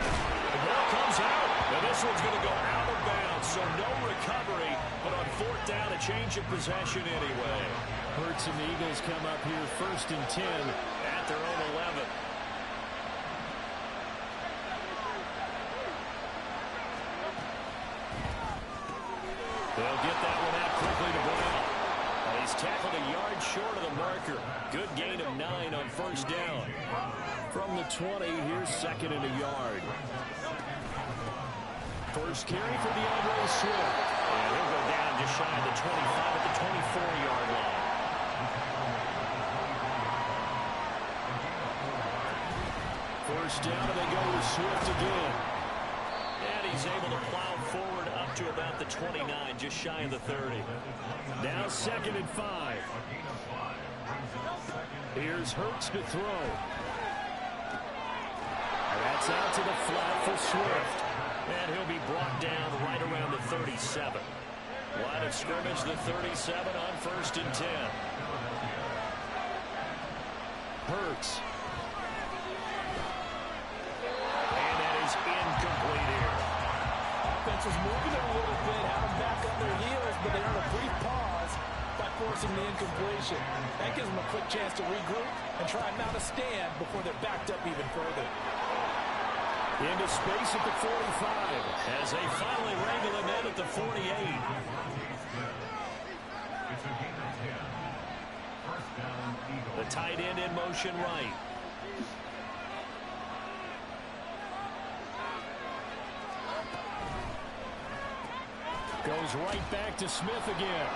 The ball comes out. And this one's going to go out of bounds, so no recovery. But on fourth down, a change of possession anyway. Hurts and the Eagles come up here first and 10 at their own 11. They'll get that one out quickly to Brown. He's tackled a yard short of the marker. Good gain of 9 on first down. From the 20, here's second and a yard. First carry for DeAndre Swift. And he'll go down just shy of the 25 at the 24-yard line. First down, and they go with Swift again. And he's able to plow forward up to about the 29, just shy of the 30. Now second and 5. Here's Hurts to throw. That's out to the flat for Swift. And he'll be brought down right around the 37. Line of scrimmage, the 37 on first and 10. Hurts. And that is incomplete here. Offense was moving it a little bit, had them back on their heels, but they earned a brief pause by forcing the incompletion. That gives them a quick chance to regroup and try and mount a stand before they're backed up even further. Into space at the 45 as they finally wrangle him in at the 48. The tight end in motion right. Goes right back to Smith again.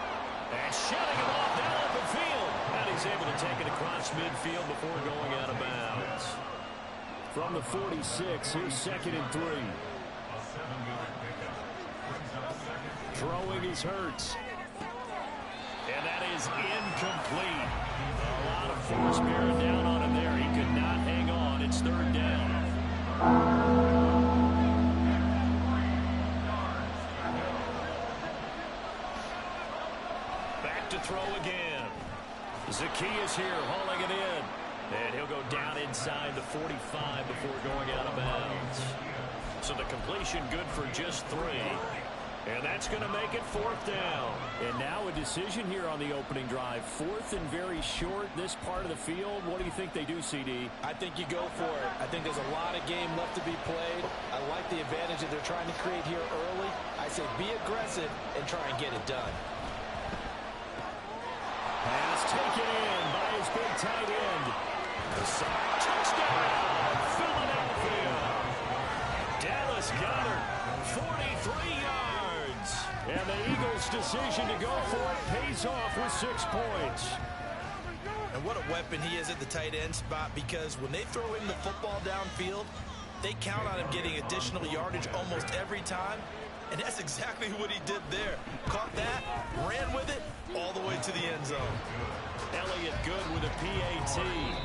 And shutting him off down the field. And he's able to take it across midfield before going out of bounds. From the 46, here's second and 3. Throwing is Hurts. And that is incomplete. A lot of force bearing down on him there. He could not hang on. It's third down. Back to throw again. Zaccheaus here hauling it in. And he'll go down inside the 45 before going out of bounds. So the completion good for just 3. And that's going to make it fourth down. And now a decision here on the opening drive. Fourth and very short, this part of the field. What do you think they do, CD? I think you go for it. I think there's a lot of game left to be played. I like the advantage that they're trying to create here early. I say be aggressive and try and get it done. Pass taken in by his big tight end. Touchdown, Philadelphia. Dallas Goedert, 43 yards. And the Eagles' decision to go for it pays off with 6 points. And what a weapon he is at the tight end spot, because when they throw him the football downfield, they count on him getting additional yardage almost every time. And that's exactly what he did there. Caught that, ran with it, all the way to the end zone. Elliott good with a PAT.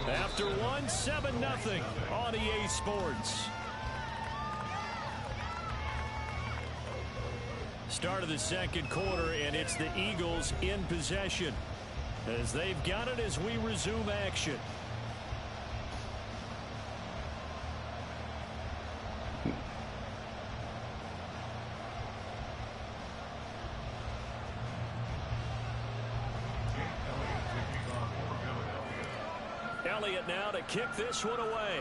After one, 7-0 on EA Sports. Start of the second quarter, and it's the Eagles in possession as they've got it as we resume action. Elliott now to kick this one away.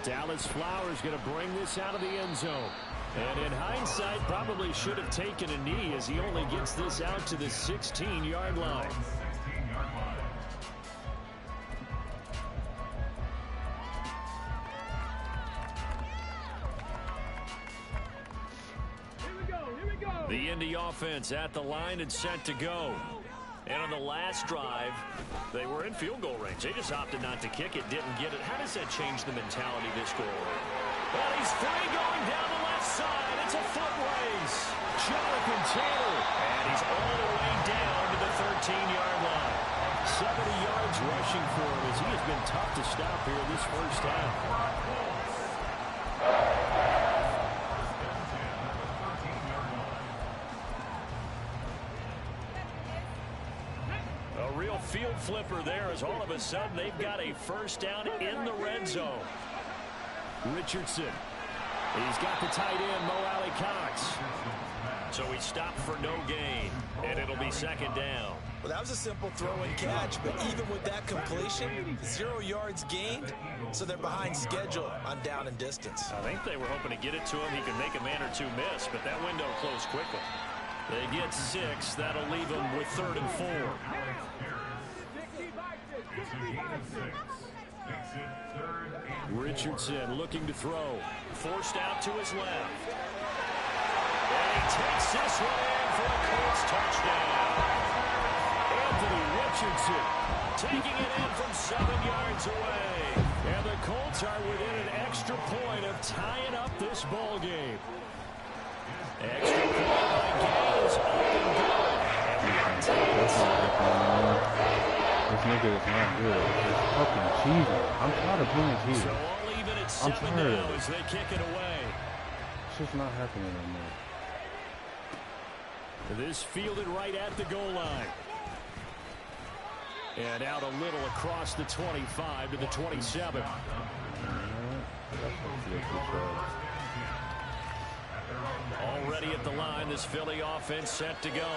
Dallas Flowers going to bring this out of the end zone. And in hindsight, probably should have taken a knee as he only gets this out to the 16-yard line. The Indy offense at the line and set to go. And on the last drive, they were in field goal range. They just opted not to kick it, didn't get it. How does that change the mentality this goal? Well, he's free going down the left side. It's a foot race. Jonathan Taylor. And he's all the way down to the 13-yard line. 70 yards rushing for him as he has been tough to stop here this first half. A real field flipper there as all of a sudden they've got a first down in the red zone. Richardson. He's got the tight end, Mo Alley-Cox. So he stopped for no gain, and it'll be second down. Well, that was a simple throw and catch, but even with that completion, 0 yards gained, so they're behind schedule on down and distance. I think they were hoping to get it to him. He could make a man or two miss, but that window closed quickly. They get 6. That'll leave them with 3rd and 4. Richardson looking to throw. Forced out to his left. And he takes this one in for a Colts touchdown. Anthony Richardson taking it in from 7 yards away. And the Colts are within an extra point of tying up this ball game. Extra point by Gales up and good. This nigga is not good. It's fucking cheating. I'm tired of playing cheating. So all even at 7 now as they kick it away. It's just not happening anymore. This fielded right at the goal line. And out a little across the 25 to the 27. Already at the line, this Philly offense set to go.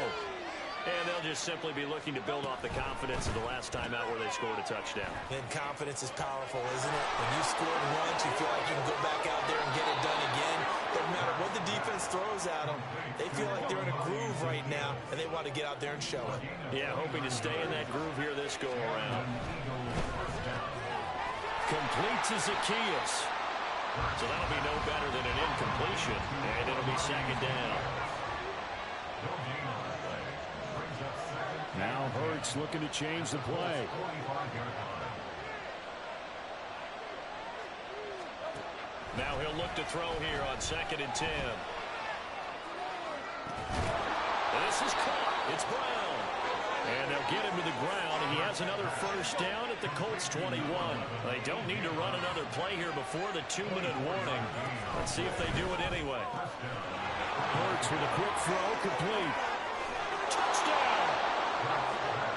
And they'll just simply be looking to build off the confidence of the last time out where they scored a touchdown. And confidence is powerful, isn't it? When you scored once, you feel like you can go back out there and get it done again. Doesn't matter what the defense throws at them. They feel like they're in a groove right now, and they want to get out there and show it. Yeah, hoping to stay in that groove here this go-around. Complete to Zacchaeus. So that'll be no better than an incompletion, and it'll be second down. Now Hurts looking to change the play. Now he'll look to throw here on 2nd and 10. This is caught. It's Brown. And they'll get him to the ground, and he has another first down at the Colts 21. They don't need to run another play here before the 2-minute warning. Let's see if they do it anyway. Hurts with a quick throw, complete. Touchdown!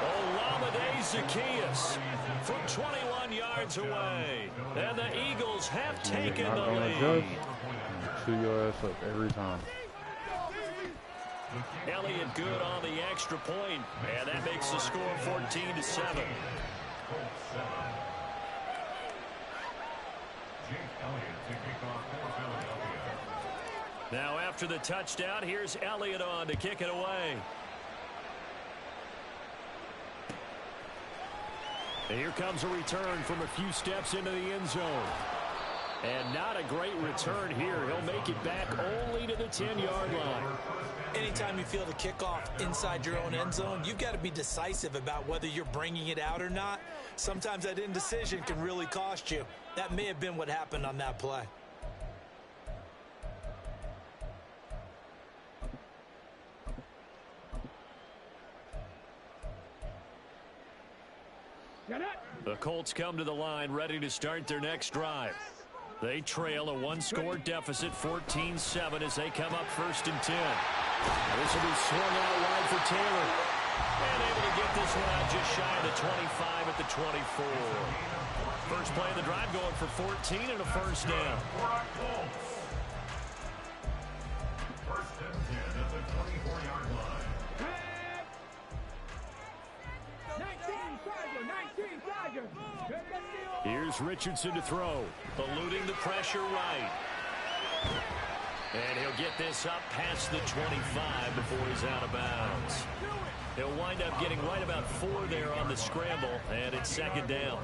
Olamide Zacchaeus from 21 yards away. And the Eagles have taken the lead. Chew your ass up every time. Elliott good on the extra point, and that makes the score 14-7. Now after the touchdown, here's Elliott on to kick it away. And here comes a return from a few steps into the end zone. And not a great return here. He'll make it back only to the 10-yard line. Anytime you feel the kickoff inside your own end zone, you've got to be decisive about whether you're bringing it out or not. Sometimes that indecision can really cost you. That may have been what happened on that play. The Colts come to the line ready to start their next drive. They trail a 1-score deficit, 14-7, as they come up 1st and 10. This will be swung out wide for Taylor. And able to get this one out just shy of the 25 at the 24. First play of the drive going for 14 and a first down. First and 10 at the 24-yard line. 19 Tiger. Here's Richardson to throw. Eluding the pressure right. And he'll get this up past the 25 before he's out of bounds. He'll wind up getting right about 4 there on the scramble, and it's second down.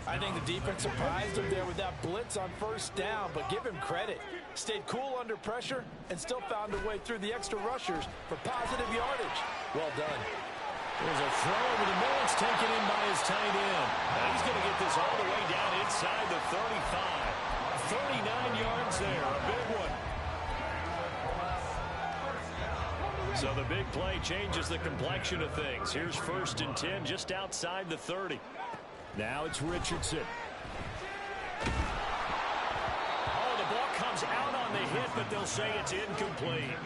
I think the defense surprised him there with that blitz on first down, but give him credit. Stayed cool under pressure and still found a way through the extra rushers for positive yardage. Well done. There's a throw over the middle. It's taken in by his tight end. And he's going to get this all the way down inside the 35. 39 yards there. A big one. So the big play changes the complexion of things. Here's 1st and 10 just outside the 30. Now it's Richardson. Comes out on the hit, but they'll say it's incomplete.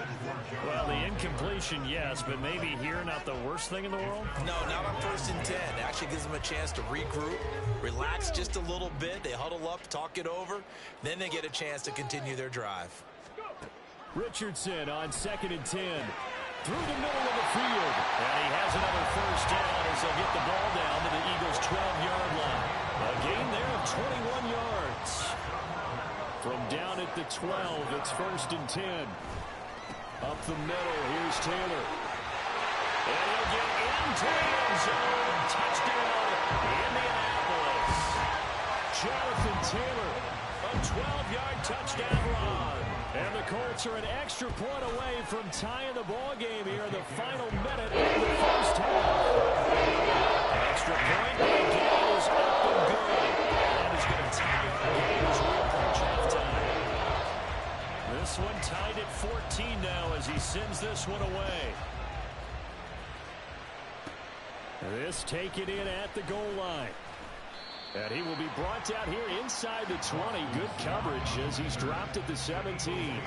Well, the incompletion, yes, but maybe here not the worst thing in the world? No, not on 1st and 10. It actually gives them a chance to regroup, relax just a little bit. They huddle up, talk it over. Then they get a chance to continue their drive. Richardson on 2nd and 10. Through the middle of the field. And he has another 1st down as they'll get the ball down to the Eagles' 12-yard line. A gain there of 21 yards. From down at the 12, it's 1st and 10. Up the middle, here's Taylor. And he'll get into the end zone. Touchdown, Indianapolis. Jonathan Taylor, a 12-yard touchdown run. And the Colts are an extra point away from tying the ball game here in the final minute of the first half. An extra point, and the game is up and good. That is going to tie our game as we approach halftime. This one tied at 14 now as he sends this one away. This taken in at the goal line. And he will be brought down here inside the 20. Good coverage as he's dropped at the 17.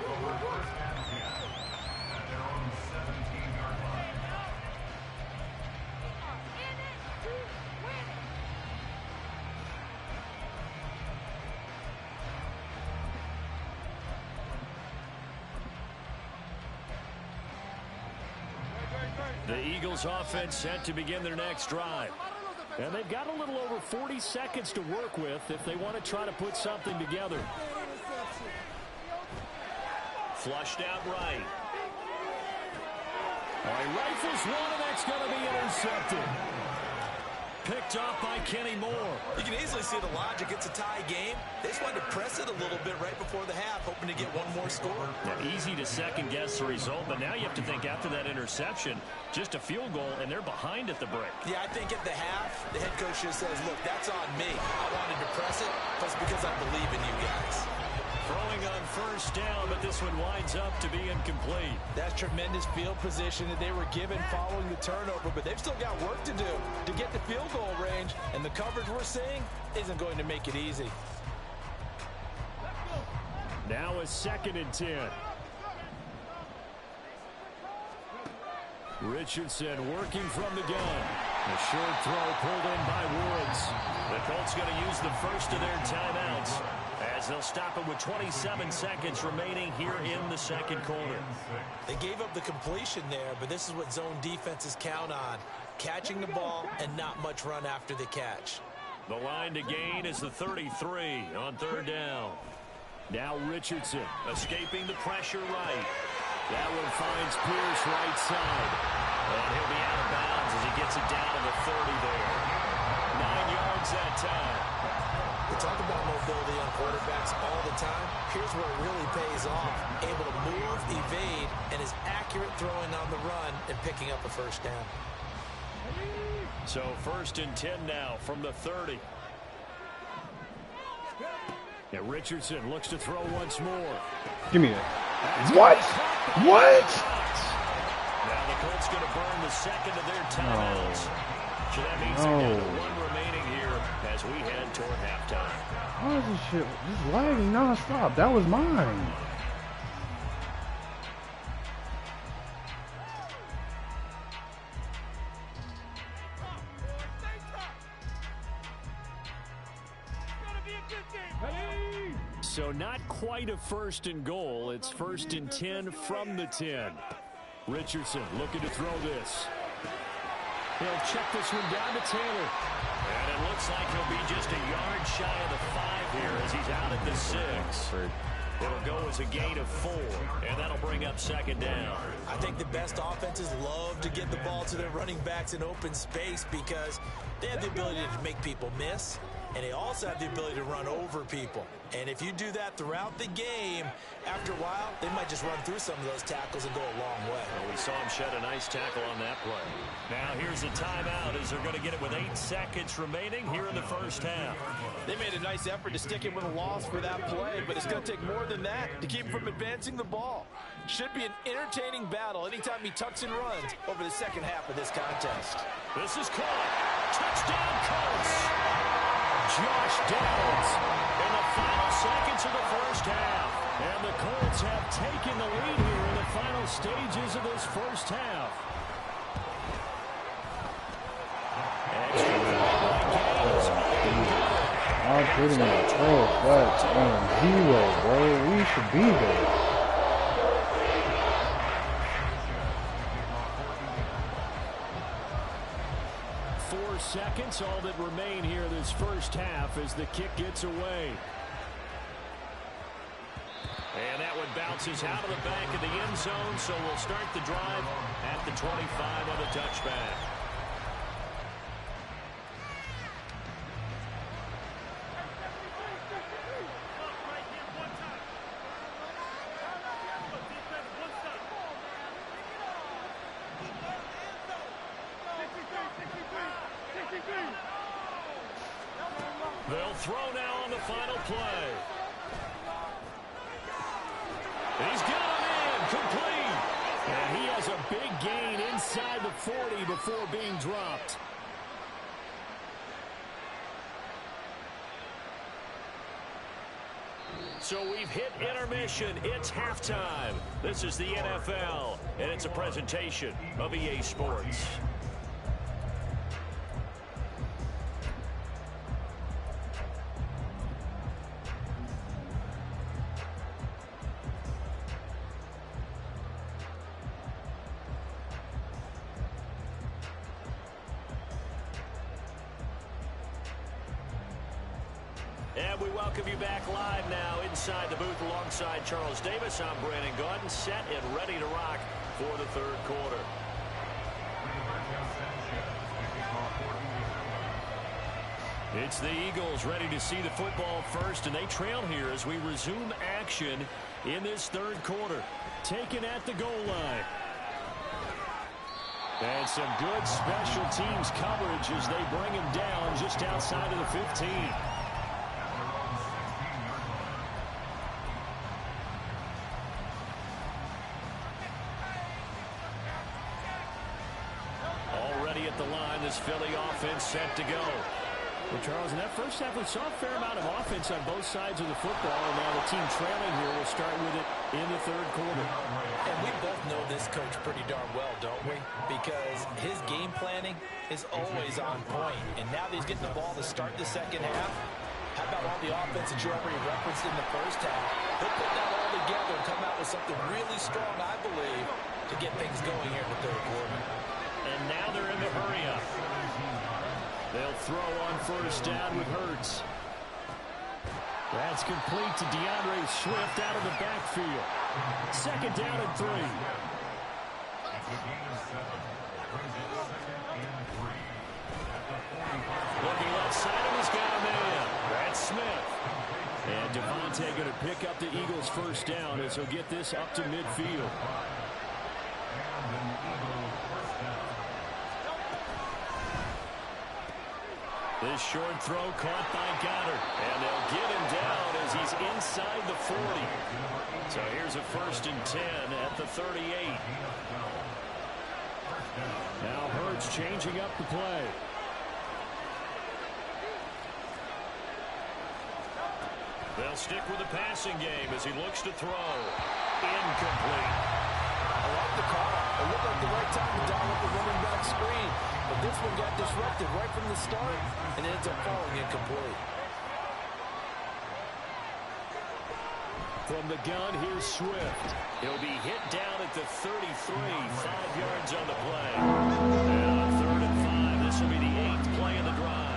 The Eagles offense set to begin their next drive. And they've got a little over 40 seconds to work with if they want to try to put something together. Flushed out right. He rifles one, and that's going to be intercepted. Picked off by Kenny Moore. You can easily see the logic. It's a tie game. They just wanted to press it a little bit right before the half, hoping to get one more score. Now, easy to second-guess the result, but now you have to think after that interception, just a field goal, and they're behind at the break. Yeah, I think at the half, the head coach just says, look, that's on me. I wanted to press it, but it's because I believe in you guys. Throwing on 1st down, but this one winds up to be incomplete. That's tremendous field position that they were given following the turnover, but they've still got work to do to get the field goal range, and the coverage we're seeing isn't going to make it easy. Now a 2nd and 10. Richardson working from the gun. A short throw pulled in by Woods. The Colts going to use the first of their timeouts as they'll stop it with 27 seconds remaining here in the second quarter. They gave up the completion there, but this is what zone defenses count on. Catching the ball and not much run after the catch. The line to gain is the 33 on 3rd down. Now Richardson escaping the pressure right. That one finds Pierce right side. And he'll be out of bounds as he gets it down to the 30 there. 9 yards that time. We talk about mobility on quarterbacks all the time. Here's where it really pays off. Able to move, evade, and is accurate throwing on the run and picking up a 1st down. So 1st and 10 now from the 30. And Richardson looks to throw once more. Give me that. What? What? Now the Colts going to burn the second of their timeouts. So that means they're down to 1 remaining here as we head toward halftime. How is this shit just lagging nonstop? That was mine. So not quite a 1st and goal. It's 1st and 10 from the 10. Richardson looking to throw this. He'll check this one down to Taylor. And it looks like he'll be just a yard shy of the 5 here as he's out at the 6. It'll go as a gain of 4, and that'll bring up second down. I think the best offenses love to get the ball to their running backs in open space because they have the ability to make people miss, and they also have the ability to run over people. And if you do that throughout the game, after a while, they might just run through some of those tackles and go a long way. Well, we saw him shed a nice tackle on that play. Now here's a timeout as they're going to get it with 8 seconds remaining here in the first half. They made a nice effort to stick him with a loss for that play, but it's going to take more than that to keep him from advancing the ball. Should be an entertaining battle anytime he tucks and runs over the second half of this contest. This is caught. Touchdown, Colts. Josh Downs in the final seconds of the first half. And the Colts have taken the lead here in the final stages of this first half. I'm putting it 12 flats on 0, bro. We should be there. Seconds, all that remain here this first half as the kick gets away. And that one bounces out of the back of the end zone, so we'll start the drive at the 25 on the touchback. They'll throw now on the final play. He's got him in, complete. And he has a big gain inside the 40 before being dropped. So we've hit intermission. It's halftime. This is the NFL, and it's a presentation of EA Sports. And we welcome you back live now inside the booth alongside Charles Davis. I'm Brandon Gaudin, set and ready to rock for the third quarter. It's the Eagles ready to see the football first, and they trail here as we resume action in this third quarter. Taken at the goal line. And some good special teams coverage as they bring him down just outside of the 15. Already at the line, this Philly offense set to go. Well, Charles, in that first half, we saw a fair amount of offense on both sides of the football, and now the team trailing here will start with it in the third quarter. And we both know this coach pretty darn well, don't we? Because his game planning is always on point. And now that he's getting the ball to start the second half, how about all the offense that you already referenced in the first half? He'll put that all together and come out with something really strong, I believe, to get things going here in the third quarter. And now they're in the hurry-up. They'll throw on first down with Hurts. That's complete to DeAndre Swift out of the backfield. Second down and 3. Looking left side, and he's got a man. That's Smith. And Devontae going to pick up the Eagles' first down as he'll get this up to midfield. This short throw caught by Goddard. And they'll get him down as he's inside the 40. So here's a 1st and 10 at the 38. Now Hurts changing up the play. They'll stick with the passing game as he looks to throw. Incomplete. I like the call. It looked like the right time to dial up the running back screen. But this one got disrupted right from the start and ends up falling incomplete. From the gun, here's Swift. He'll be hit down at the 33, 5 yards on the play. And on 3rd and 5, this will be the 8th play of the drive.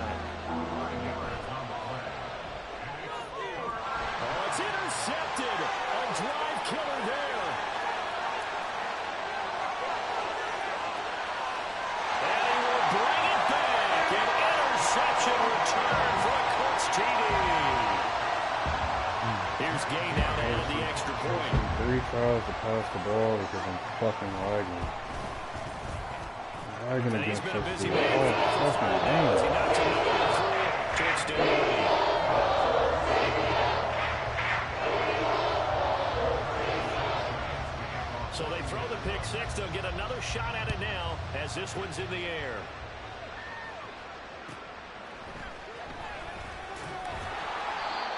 Eagles gain out at the extra point. 3 tries to pass the ball because I'm fucking lagging. Lagging And he's against been a this busy dude. man. Oh, fucking damn. He knocks another three to extend the lead. So they throw the pick six. They'll get another shot at it now as this one's in the air.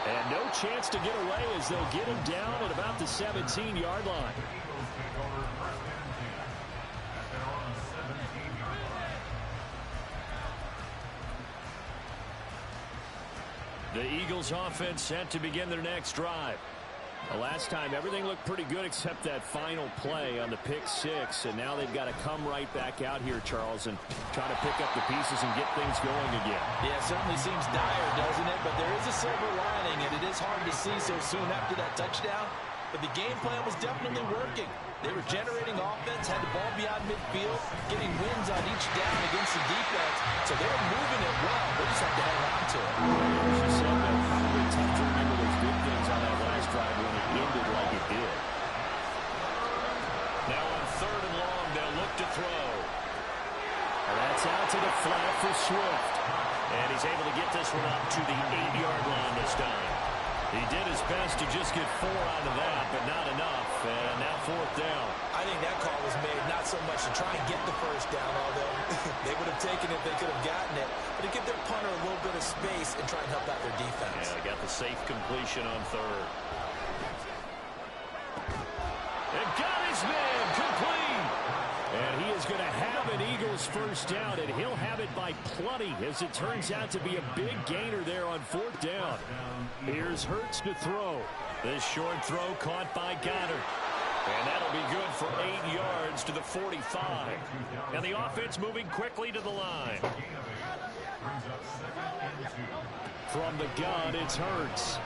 And no chance to get away as they'll get him down at about the 17-yard line. The Eagles offense set to begin their next drive. The last time, everything looked pretty good except that final play on the pick six. And now they've got to come right back out here, Charles, and try to pick up the pieces and get things going again. Yeah, it certainly seems dire, doesn't it? But there is a silver lining, and it is hard to see so soon after that touchdown. But the game plan was definitely working. They were generating offense, had the ball beyond midfield, getting wins on each down against the defense. So they were moving it well. They just have to hang on to it. She said that probably tough to remember those good things on that last drive when it ended like it did. Now on 3rd and long, they'll look to throw. And that's out to the flat for Swift. And he's able to get this one up to the 8-yard line this time. He did his best to just get 4 out of that, but not enough. And now 4th down. I think that call was made not so much to try and get the first down, although they would have taken it if they could have gotten it, but to give their punter a little bit of space and try and help out their defense. Yeah, they got the safe completion on 3rd. And got his man complete. And he is going to have an Eagles first down, and he'll have it by plenty as it turns out to be a big gainer there on 4th down. Here's Hurts to throw. This short throw caught by Goddard. And that'll be good for 8 yards to the 45. And the offense moving quickly to the line. From the gun, it's Hurts.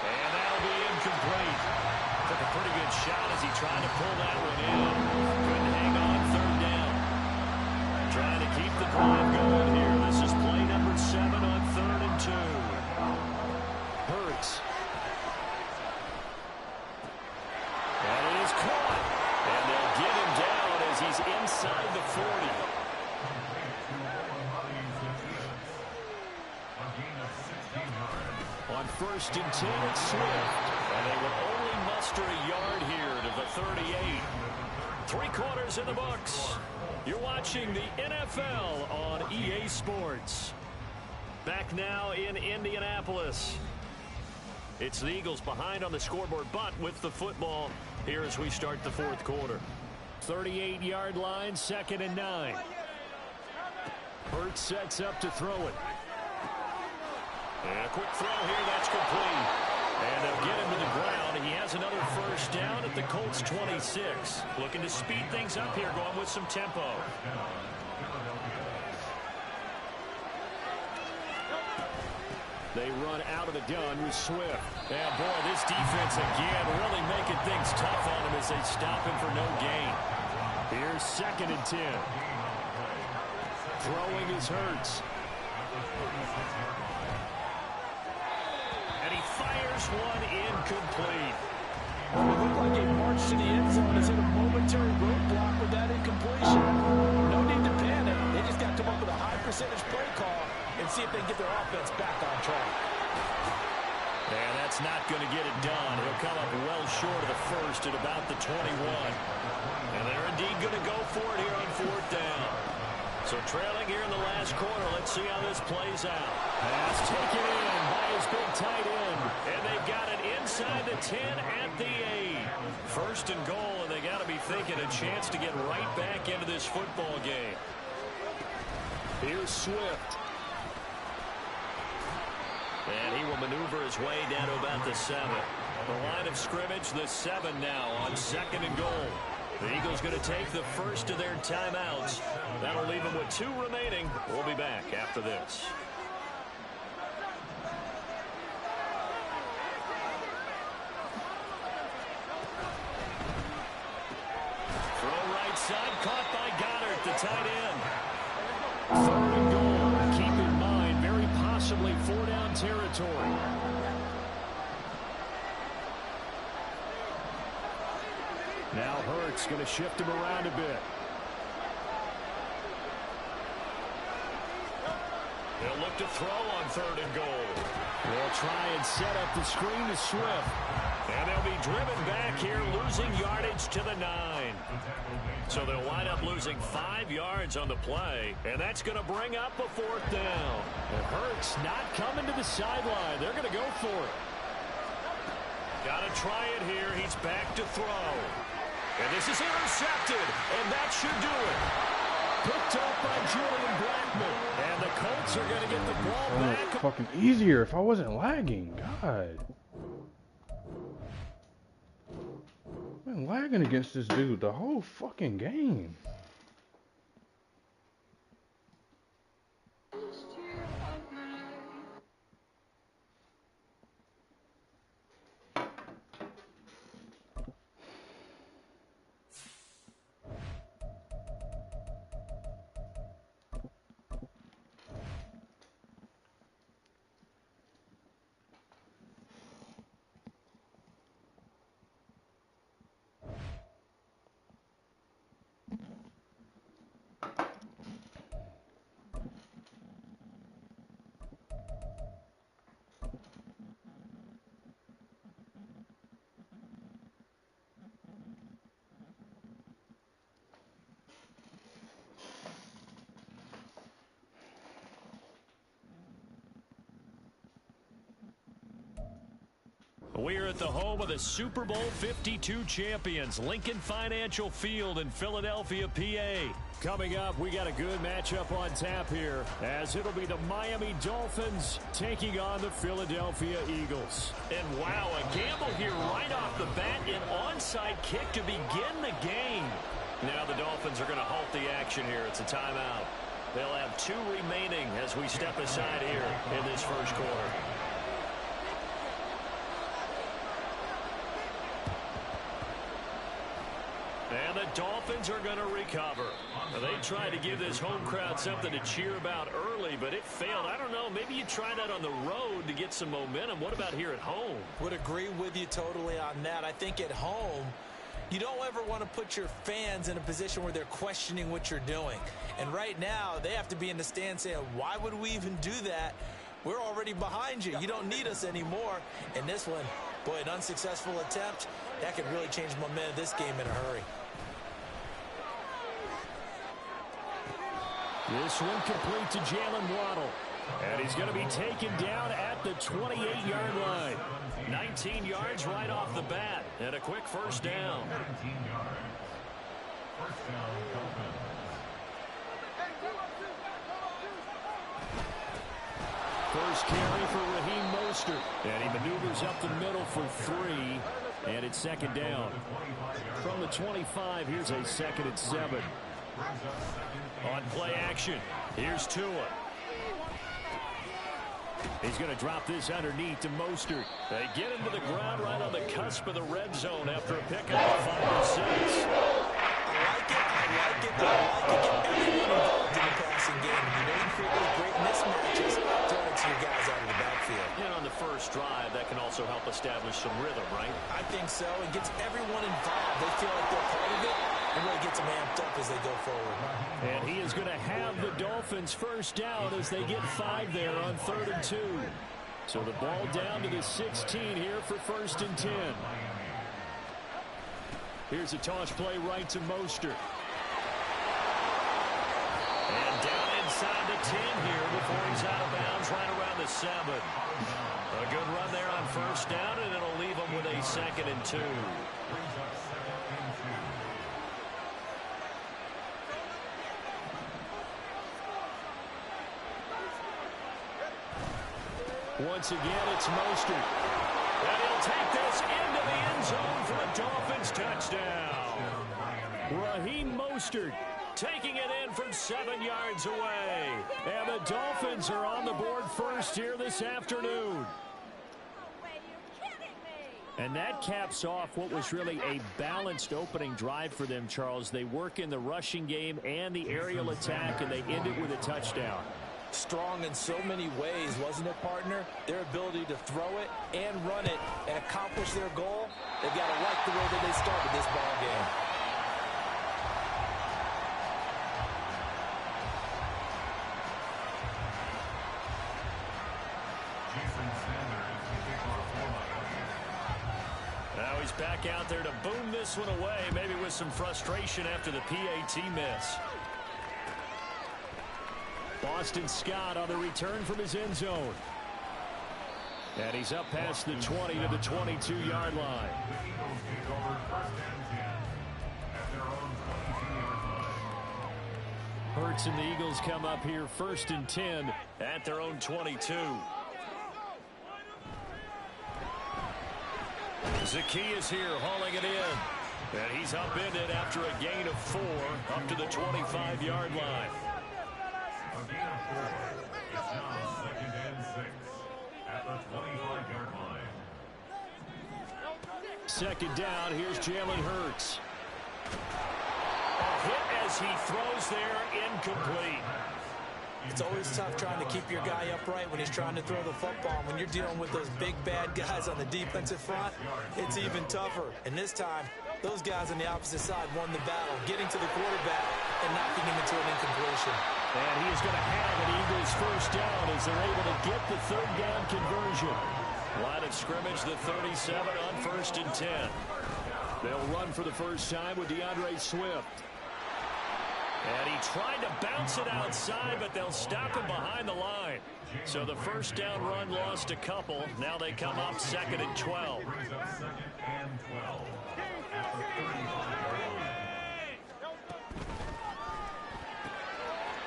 And that'll be incomplete. Took a pretty good shot as he tried to pull that one in. Couldn't hang on 3rd down. Trying to keep the drive going here. This is play number 7 on 3rd and 2. Hurts. And it is caught. And they'll get him down as he's inside the 40. On 1st and 10, it's Swift. And they will only muster a yard here to the 38. 3 quarters in the books. You're watching the NFL on EA Sports. Back now in Indianapolis. It's the Eagles behind on the scoreboard, but with the football here as we start the 4th quarter. 38-yard line, 2nd and 9. Hurts sets up to throw it. And a quick throw here, that's complete. And they'll get him to the ground. He has another first down at the Colts 26. Looking to speed things up here, going with some tempo. They run out of the gun with Swift. And boy, this defense again really making things tough on him as they stop him for no gain. Here's 2nd and 10. Throwing is Hurts. And he fires one incomplete. Well, it looked like a march to the end zone has hit a momentary roadblock with that incompletion. No need to panic. They just got to come up with a high percentage play call and see if they can get their offense back on track. And that's not going to get it done. He'll come up well short of the first at about the 21. And they're indeed going to go for it here on 4th down. So trailing here in the last quarter. Let's see how this plays out. Pass taken in by his big tight end. And they've got it inside the 10 at the 8. 1st and goal, and they got to be thinking a chance to get right back into this football game. Here's Swift. And he will maneuver his way down to about the 7. The line of scrimmage, the 7 now on 2nd and goal. The Eagles going to take the first of their timeouts. That'll leave them with 2 remaining. We'll be back after this. Throw right side, caught by Goddard, the tight end. 3rd and goal. Keep in mind, very possibly 4-down territory. Now Hurts going to shift him around a bit. They'll look to throw on 3rd and goal. They'll try and set up the screen to Swift. And they'll be driven back here, losing yardage to the 9. So they'll wind up losing 5 yards on the play. And that's going to bring up a 4th down. And Hurts not coming to the sideline. They're going to go for it. Got to try it here. He's back to throw. And this is intercepted. And that should do it. Picked up by Julian Blackmon. And the Colts are going to get the ball back. Fucking easier if I wasn't lagging. God. I've been lagging against this dude the whole fucking game. We're at the home of the Super Bowl 52 champions, Lincoln Financial Field in Philadelphia, PA. Coming up, we got a good matchup on tap here, as it'll be the Miami Dolphins taking on the Philadelphia Eagles. And wow, a gamble here right off the bat, an onside kick to begin the game. Now the Dolphins are going to halt the action here. It's a timeout. They'll have 2 remaining as we step aside here in this first quarter. And the Dolphins are going to recover. They tried to give this home crowd something to cheer about early, but it failed. I don't know. Maybe you try that on the road to get some momentum. What about here at home? Would agree with you totally on that. I think at home, you don't ever want to put your fans in a position where they're questioning what you're doing. And right now, they have to be in the stand saying, why would we even do that? We're already behind you. You don't need us anymore. And this one, boy, an unsuccessful attempt, that could really change the momentum of this game in a hurry. This one complete to Jalen Waddle. And he's going to be taken down at the 28-yard line. 19 yards right off the bat. And a quick first down. 17 yards. First down, Dolphins. First carry for Raheem Mostert. And he maneuvers up the middle for 3. And it's second down. From the 25, here's a 2nd and 7. On play action, here's Tua. He's going to drop this underneath to Mostert. They get him to the ground right on the cusp of the red zone after a pickup of 5 or 6. I like it. Get everyone involved in the passing game. You know you create great mismatches throwing it to your guys out of the backfield. And on the first drive, that can also help establish some rhythm, right? I think so. It gets everyone involved. They feel like they're part of it. And really gets them amped up as they go forward. And he is going to have the Dolphins first down as they get 5 there on 3rd and 2. So the ball down to the 16 here for 1st and 10. Here's a toss play right to Mostert. And down inside the 10 here before he's out of bounds right around the 7. A good run there on first down, and it'll leave him with a 2nd and 2. Once again, it's Mostert. And he'll take this into the end zone for a Dolphins touchdown. Raheem Mostert taking it in from 7 yards away. And the Dolphins are on the board first here this afternoon. And that caps off what was really a balanced opening drive for them, Charles. They work in the rushing game and the aerial attack, and they end it with a touchdown. Strong in so many ways, wasn't it, partner? Their ability to throw it and run it and accomplish their goal, they've got to like the way that they started this ball game. Now he's back out there to boom this one away, maybe with some frustration after the PAT miss. Boston Scott on the return from his end zone. And he's up past the 20 to the 22-yard line. The Eagles take over first and 10 at their own 22-yard line. Hurts and the Eagles come up here first and 10 at their own 22. Zacchaeus here hauling it in. And he's upended after a gain of 4 up to the 25-yard line. A gain of 4. It's now second and 6 at the 25-yard line. Second down, here's Jalen Hurts. A hit as he throws there, incomplete. It's always tough trying to keep your guy upright when he's trying to throw the football. When you're dealing with those big, bad guys on the defensive front, it's even tougher. And this time, those guys on the opposite side won the battle, getting to the quarterback and knocking him into an incompletion. And he is going to have an Eagles first down as they're able to get the third down conversion. Line of scrimmage, the 37 on first and 10. They'll run for the first time with DeAndre Swift. And he tried to bounce it outside, but they'll stop him behind the line. So the first down run lost a couple. Now they come up second and 12. Brings up second and 12 at the 35-yard line.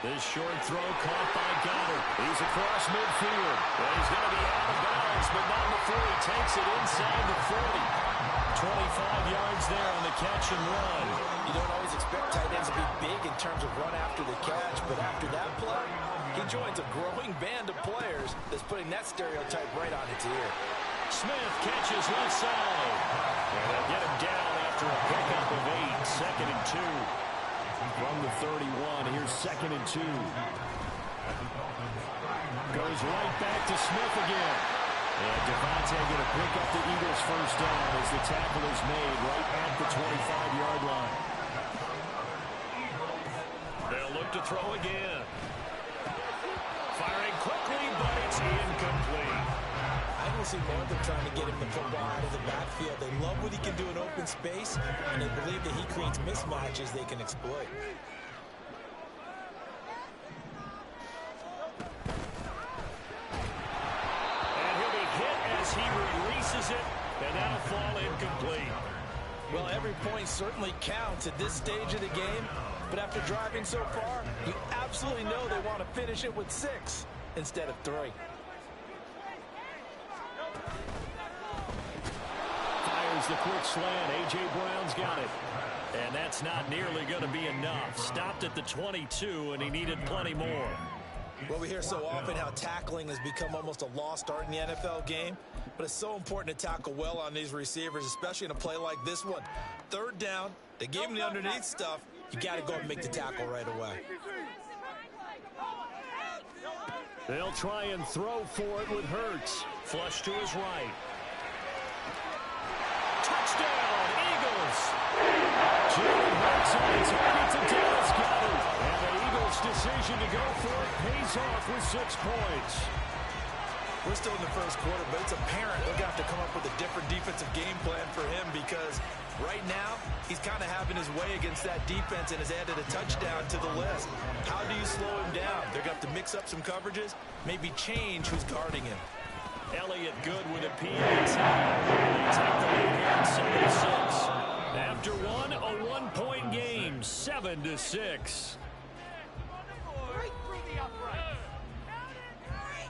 This short throw caught by Goddard. He's across midfield. And he's going to be out of bounds, but not before he takes it inside the 40. 25 yards there on the catch and run. You don't always expect tight ends to be big in terms of run after the catch, but after that play, he joins a growing band of players that's putting that stereotype right on its ear. Smith catches left side. And they'll get him down after a pickup of 8. Second and 2. From the 31, here's second and 2. Goes right back to Smith again. And Devontae going to pick up the Eagles first down as the tackle is made right at the 25-yard line. They'll look to throw again. Firing quickly, but it's incomplete. I don't see more of them trying to get him the football out of the backfield. They love what he can do in open space, and they believe that he creates mismatches they can exploit. He releases it, and that'll fall incomplete. Well, every point certainly counts at this stage of the game, but after driving so far, you absolutely know they want to finish it with 6 instead of 3. Fires the quick slant. A.J. Brown's got it. And that's not nearly going to be enough. Stopped at the 22, and he needed plenty more. Well, we hear so often how tackling has become almost a lost art in the NFL game, but it's so important to tackle well on these receivers, especially in a play like this one. Third down, they gave him the underneath stuff. You got to go and make the tackle right away. They'll try and throw for it with Hurts. Flush to his right. Touchdown, Eagles! Jalen Hurts on his way to Dallas Goddard. And the Eagles' decision to go for it pays off with 6 points. We're still in the first quarter, but it's apparent they're going to have to come up with a different defensive game plan for him because right now he's kind of having his way against that defense and has added a touchdown to the list. How do you slow him down? They're going to have to mix up some coverages, maybe change who's guarding him. Elliott good with a PAT. They take the lead here at 7-6. After one, a 1-point game, 7-6.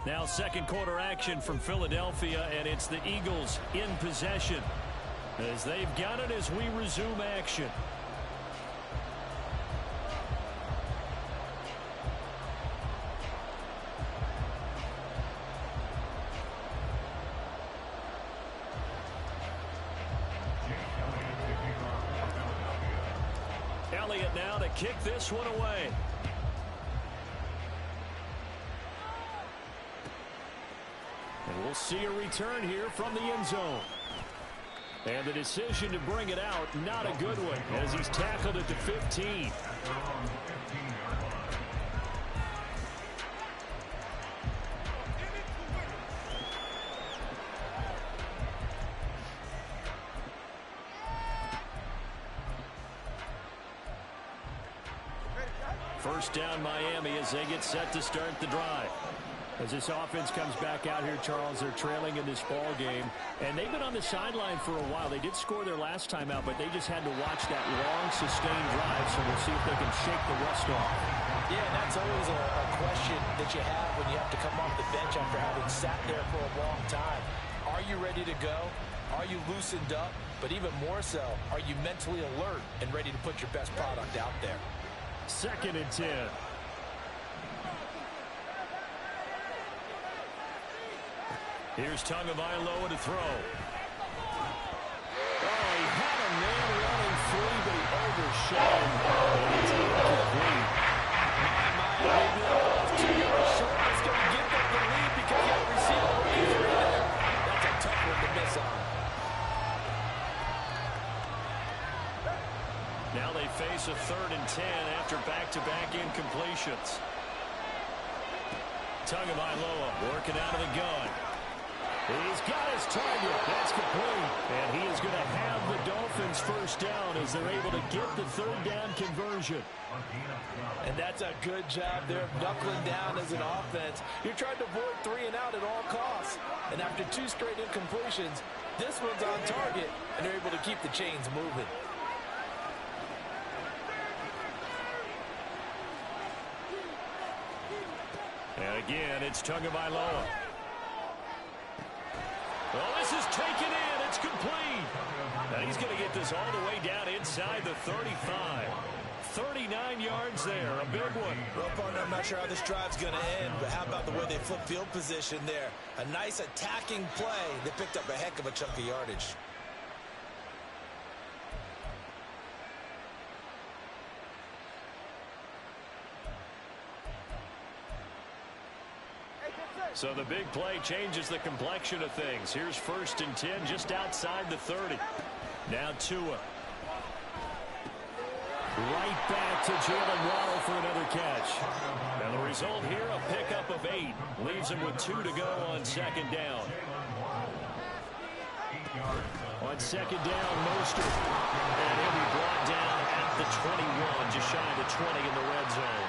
Now second quarter action from Philadelphia, and it's the Eagles in possession as they've got it as we resume action. Elliott now to kick this one away. We'll see a return here from the end zone. And the decision to bring it out, not a good one, as he's tackled at the 15. First down Miami as they get set to start the drive. As this offense comes back out here, Charles, they're trailing in this ball game. And they've been on the sideline for a while. They did score their last time out, but they just had to watch that long, sustained drive. So we'll see if they can shake the rust off. Yeah, and that's always a question that you have when you have to come off the bench after having sat there for a long time. Are you ready to go? Are you loosened up? But even more so, are you mentally alert and ready to put your best product out there? 2nd and 10. Here's Tagovailoa to throw. Oh, he had a man running free, but he overshot him. And it's incomplete. Maybe that 2 yards short is going to give them the lead because you have a receiver running free there. That's a tough one to miss on. Now they face a 3rd and 10 after back-to-back incompletions. Tagovailoa working out of the gun. He's got his target. That's complete. And he is going to have the Dolphins first down as they're able to get the 3rd down conversion. And that's a good job there of knuckling down as an offense. You're trying to avoid 3 and out at all costs. And after 2 straight incompletions, this one's on target, and they're able to keep the chains moving. And again, it's Tagovailoa. Well, this is taken in. It's complete. Now he's going to get this all the way down inside the 35. 39 yards there. A big one. Well, partner, I'm not sure how this drive's going to end, but how about the way they flip field position there? A nice attacking play. They picked up a heck of a chunk of yardage. So the big play changes the complexion of things. Here's 1st and 10 just outside the 30. Now Tua. Right back to Jalen Waddle for another catch. And the result here, a pickup of 8. Leaves him with 2 to go on 2nd down. On 2nd down, Mostert. And he'll be brought down at the 21, just shy of the 20 in the red zone.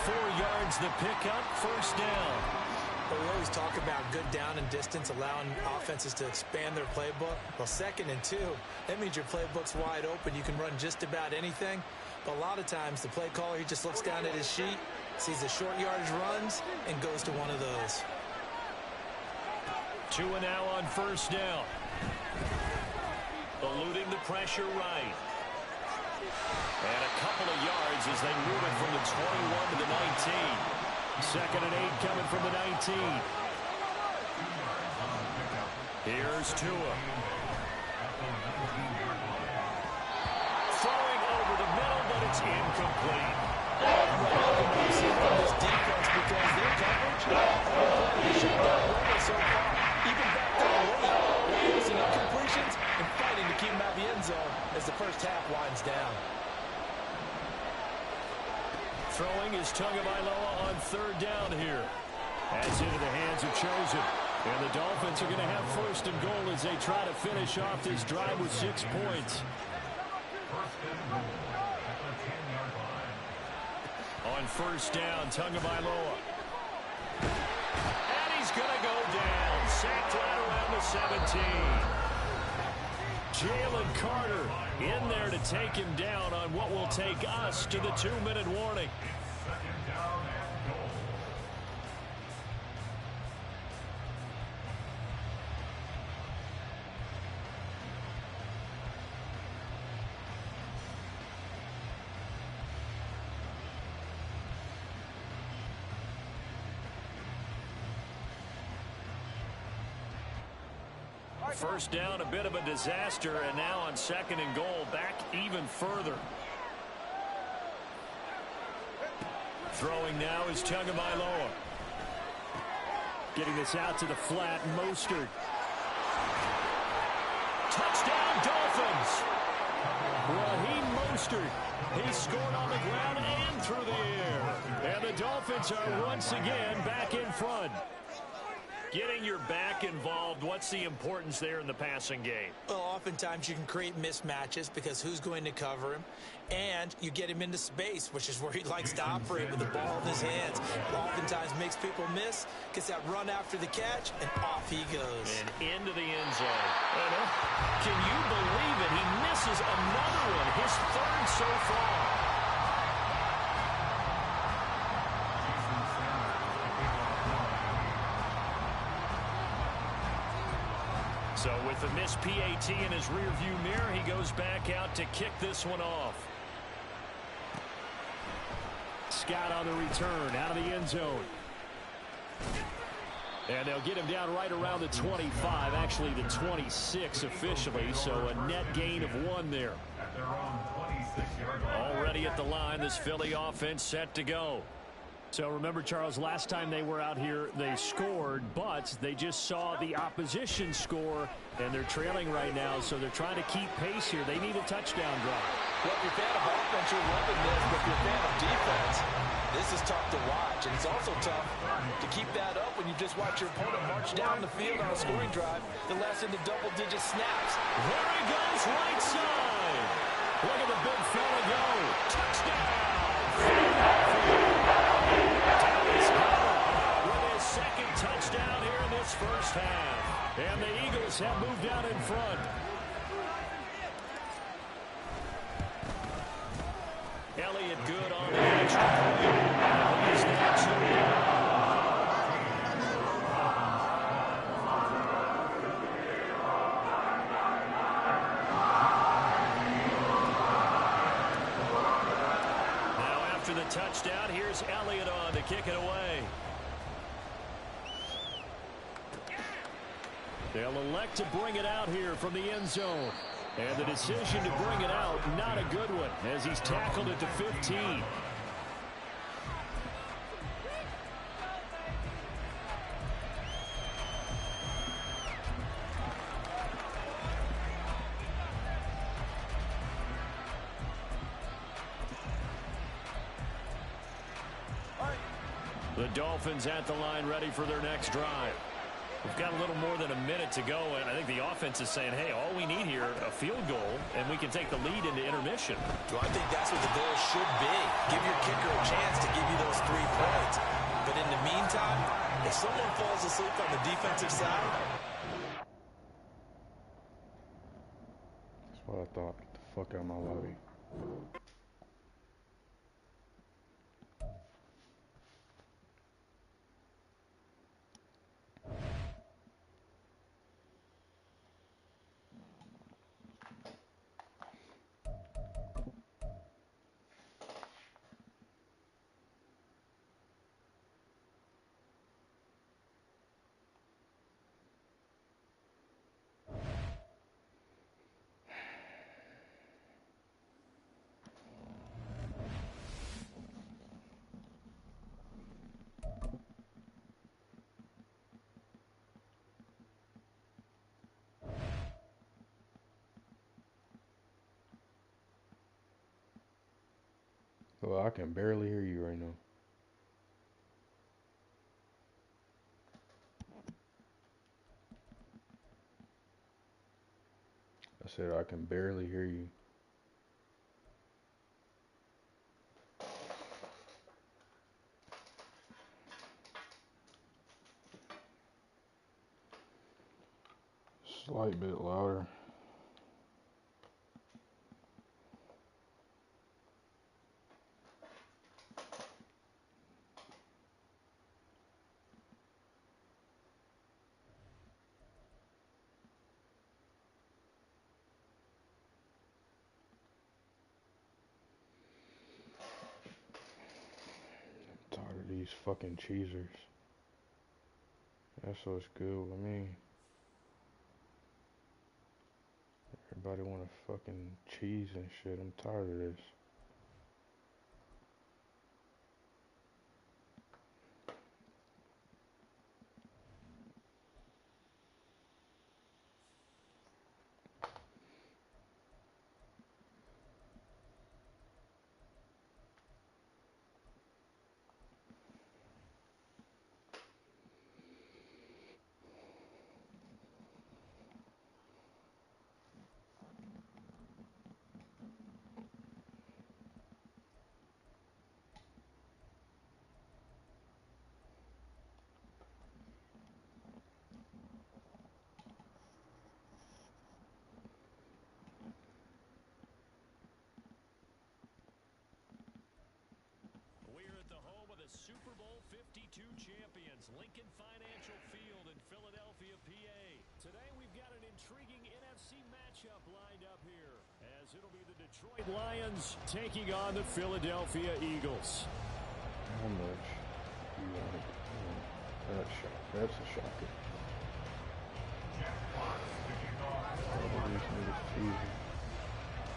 4 yards the pickup, 1st down. But we always talk about good down and distance, allowing offenses to expand their playbook. Well, 2nd and 2, that means your playbook's wide open. You can run just about anything. But a lot of times, the play caller, he just looks down at his sheet, sees the short yardage runs, and goes to one of those. Tua now on 1st down. Eluding the pressure right. And a couple of yards as they move it from the 21 to the 19. 2nd and 8 coming from the 19. Here's Tua. Throwing over the middle, but it's incomplete. From this defense because their coverage, they shut down running so far. Even back to the late, they're forcing incompletions and fighting to keep them out of the end zone as the first half winds down. Throwing is Tagovailoa on 3rd down here. That's into the hands of Chosen. And the Dolphins are going to have 1st and goal as they try to finish off this drive with 6 points. On 1st down, Tagovailoa. And he's going to go down. Sacked right around the 17. Jalen Carter in there to take him down on what will take us to the 2-minute warning. First down, a bit of a disaster, and now on 2nd and goal, back even further. Throwing now is Tagovailoa. Getting this out to the flat, Mostert. Touchdown, Dolphins! Raheem Mostert. He scored on the ground and through the air. And the Dolphins are once again back in front. Getting your back involved, what's the importance there in the passing game? Well, oftentimes you can create mismatches because who's going to cover him? And you get him into space, which is where he likes to operate with the ball in his hands. Oftentimes makes people miss, gets that run after the catch, and off he goes. And into the end zone. Can you believe it? He misses another one, his third so far. So with the missed PAT in his rearview mirror, he goes back out to kick this one off. Scott on the return, out of the end zone. And they'll get him down right around the 25, actually the 26 officially, so a net gain of 1 there. Already at the line, this Philly offense set to go. So remember, Charles, last time they were out here, they scored, but they just saw the opposition score, and they're trailing right now, so they're trying to keep pace here. They need a touchdown drive. Well, if you're a fan of offense, you're loving this, but if you're a fan of defense, this is tough to watch, and it's also tough to keep that up when you just watch your opponent march down the field on a scoring drive that lasts into double-digit snaps. There he goes, right side. Look at the big fella go. Touchdown! With his second touchdown here in this first half. And the Eagles have moved out in front. Elliott good on the extra point. He's there now after the touchdown, here's Elliott on to kick it away. They'll elect to bring it out here from the end zone. And the decision to bring it out, not a good one, as he's tackled it to 15. The Dolphins at the line, ready for their next drive. We've got a little more than a minute to go, and I think the offense is saying, hey, all we need here, a field goal, and we can take the lead into intermission. Well, I think that's what the goal should be. Give your kicker a chance to give you those 3 points. But in the meantime, if someone falls asleep on the defensive side. That's what I thought. Get the fuck out of my lobby. Well, I can barely hear you right now. I said I can barely hear you. Slight bit louder. These fucking cheesers. That's what's good with me. Everybody wanna fucking cheese and shit. I'm tired of this. Lincoln Financial Field in Philadelphia, PA. Today we've got an intriguing NFC matchup lined up here, as it'll be the Detroit Lions taking on the Philadelphia Eagles. How much you want it? That's a shocker.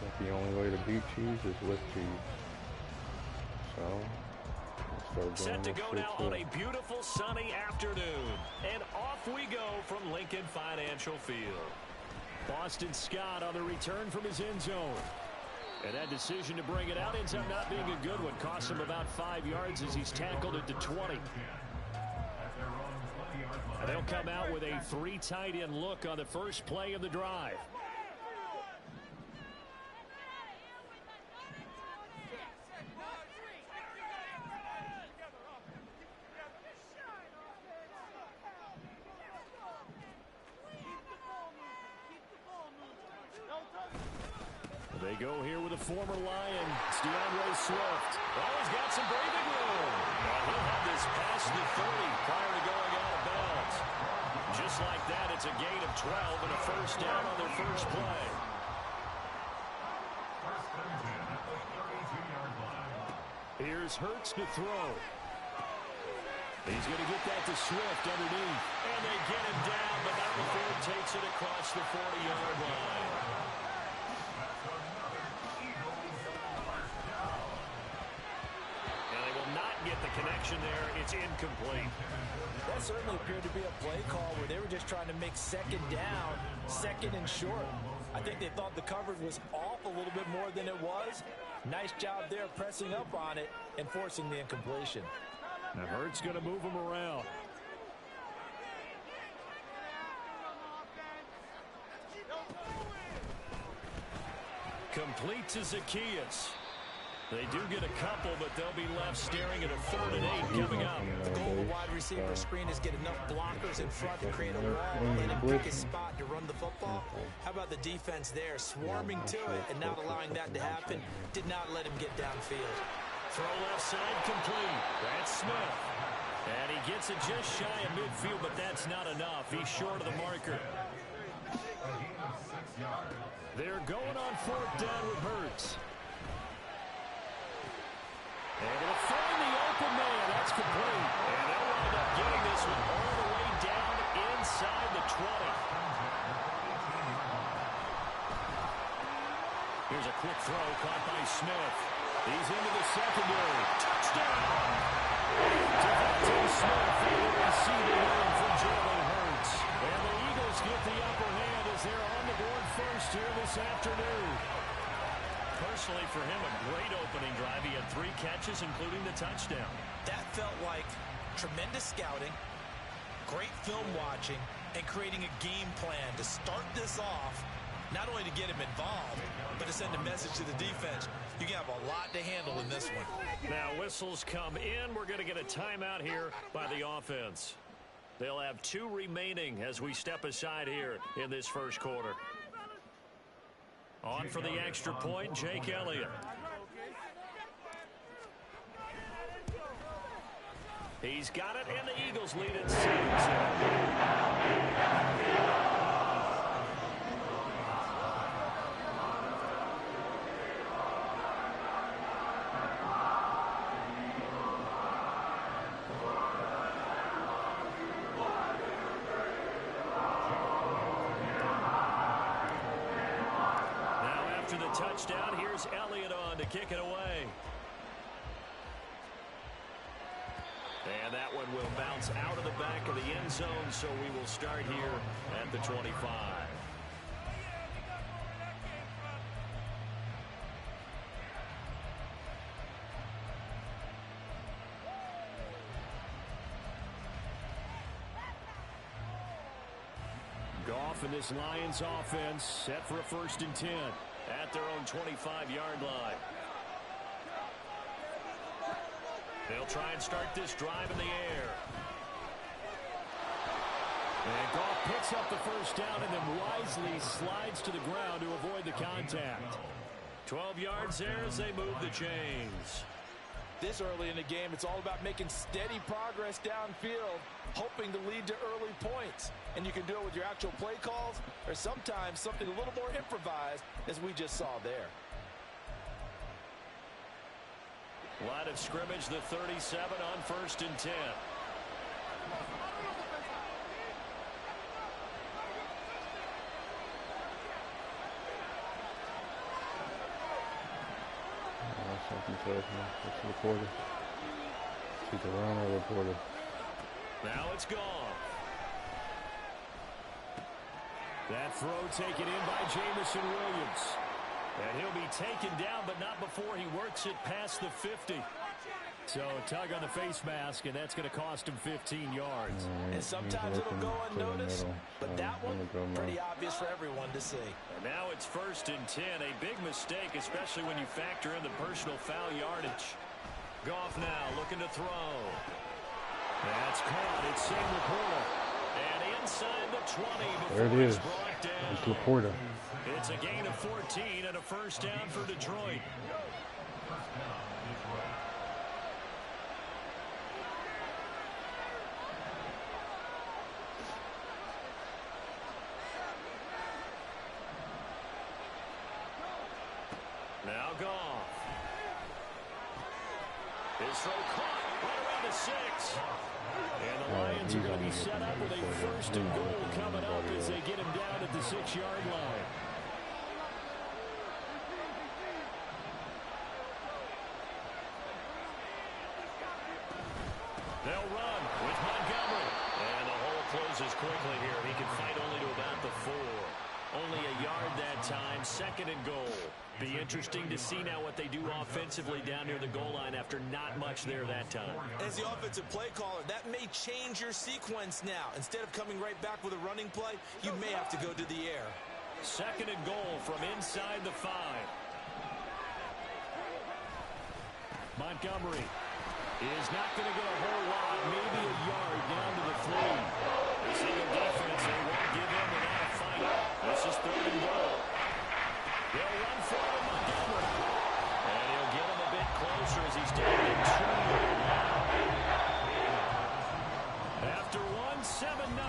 But the only way to beat cheese is with cheese. So, set to go now on a beautiful sunny afternoon. And off we go from Lincoln Financial Field. Boston Scott on the return from his end zone. And that decision to bring it out ends up not being a good one. Cost him about 5 yards as he's tackled at the 20. And they'll come out with a 3 tight end look on the first play of the drive. They go here with a former Lion, DeAndre Swift. Oh, he's got some breathing room. And he'll have this past the 30 prior to going out of bounds. Just like that, it's a gain of 12 and a first down on their first play. Here's Hurts to throw. He's going to get that to Swift underneath. And they get him down, but not before it takes it across the 40-yard line. Get the connection there. It's incomplete. That certainly appeared to be a play call where they were just trying to make second down, second and short. I think they thought the coverage was off a little bit more than it was. Nice job there pressing up on it and forcing the incompletion. Now Hurts going to move him around. Complete to Zacchaeus. They do get a couple, but they'll be left staring at a 3rd and 8 coming up. The goal of the wide receiver screen is get enough blockers in front to create a wall, let him pick his spot to run the football. How about the defense there, swarming to it and not allowing that to happen? Did not let him get downfield. Throw left side complete. That's Smith. And he gets it just shy of midfield, but that's not enough. He's short of the marker. They're going on 4th down with Hurts. Able to find the open man. That's complete. And they'll wind up getting this one all the way down inside the 20. Here's a quick throw caught by Smith. He's into the secondary. Touchdown! Devontae Smith on the receiving end from Jalen Hurts. And the Eagles get the upper hand as they're on the board first here this afternoon. Personally, for him, a great opening drive. He had 3 catches, including the touchdown. That felt like tremendous scouting, great film watching, and creating a game plan to start this off, not only to get him involved, but to send a message to the defense. You can have a lot to handle in this one. Now, whistles come in. We're going to get a timeout here by the offense. They'll have 2 remaining as we step aside here in this first quarter. On for the extra point, Jake Elliott. He's got it, and the Eagles lead it 7-0. Touchdown. Here's Elliott on to kick it away. And that one will bounce out of the back of the end zone, so we will start here at the 25. Goff and this Lions offense set for a 1st and 10 at their own 25-yard line. They'll try and start this drive in the air. And Goff picks up the first down and then wisely slides to the ground to avoid the contact. 12 yards there as they move the chains. This early in the game, it's all about making steady progress downfield, hoping to lead to early points. And you can do it with your actual play calls or sometimes something a little more improvised, as we just saw there. Line of scrimmage, the 37 on 1st and 10. It's the reporter. She's the runner reporter. Now it's gone. That throw taken in by Jameson Williams. And he'll be taken down, but not before he works it past the 50. So a tug on the face mask, and that's going to cost him 15 yards. And sometimes it'll go unnoticed, but that one, pretty obvious for everyone to see. And now it's 1st and 10, a big mistake, especially when you factor in the personal foul yardage. Goff now looking to throw. That's caught. It's Sam Laporta. And inside the 20 there before it it's is. brought down. It's Laporta. It's a gain of 14 and a first down for Detroit. Now Goff. His throw caught right around the 6. And the Lions are going to be set up with a 1st and goal coming up as they get him down at the 6-yard line. They'll run with Montgomery. And the hole closes quickly here. He can fight only to about the 4. Only a yard that time, 2nd and goal. Be interesting to see now what they do offensively down near the goal line after not much there that time. As the offensive play caller, that may change your sequence now. Instead of coming right back with a running play, you may have to go to the air. 2nd and goal from inside the 5. Montgomery is not going to get a whole lot, maybe a yard down to the 3. This Eagle defense, they won't give in without a fight. This is 3rd and goal. They'll run for it, Montgomery. And he'll get him a bit closer as he's down to 2. After 1, 7-0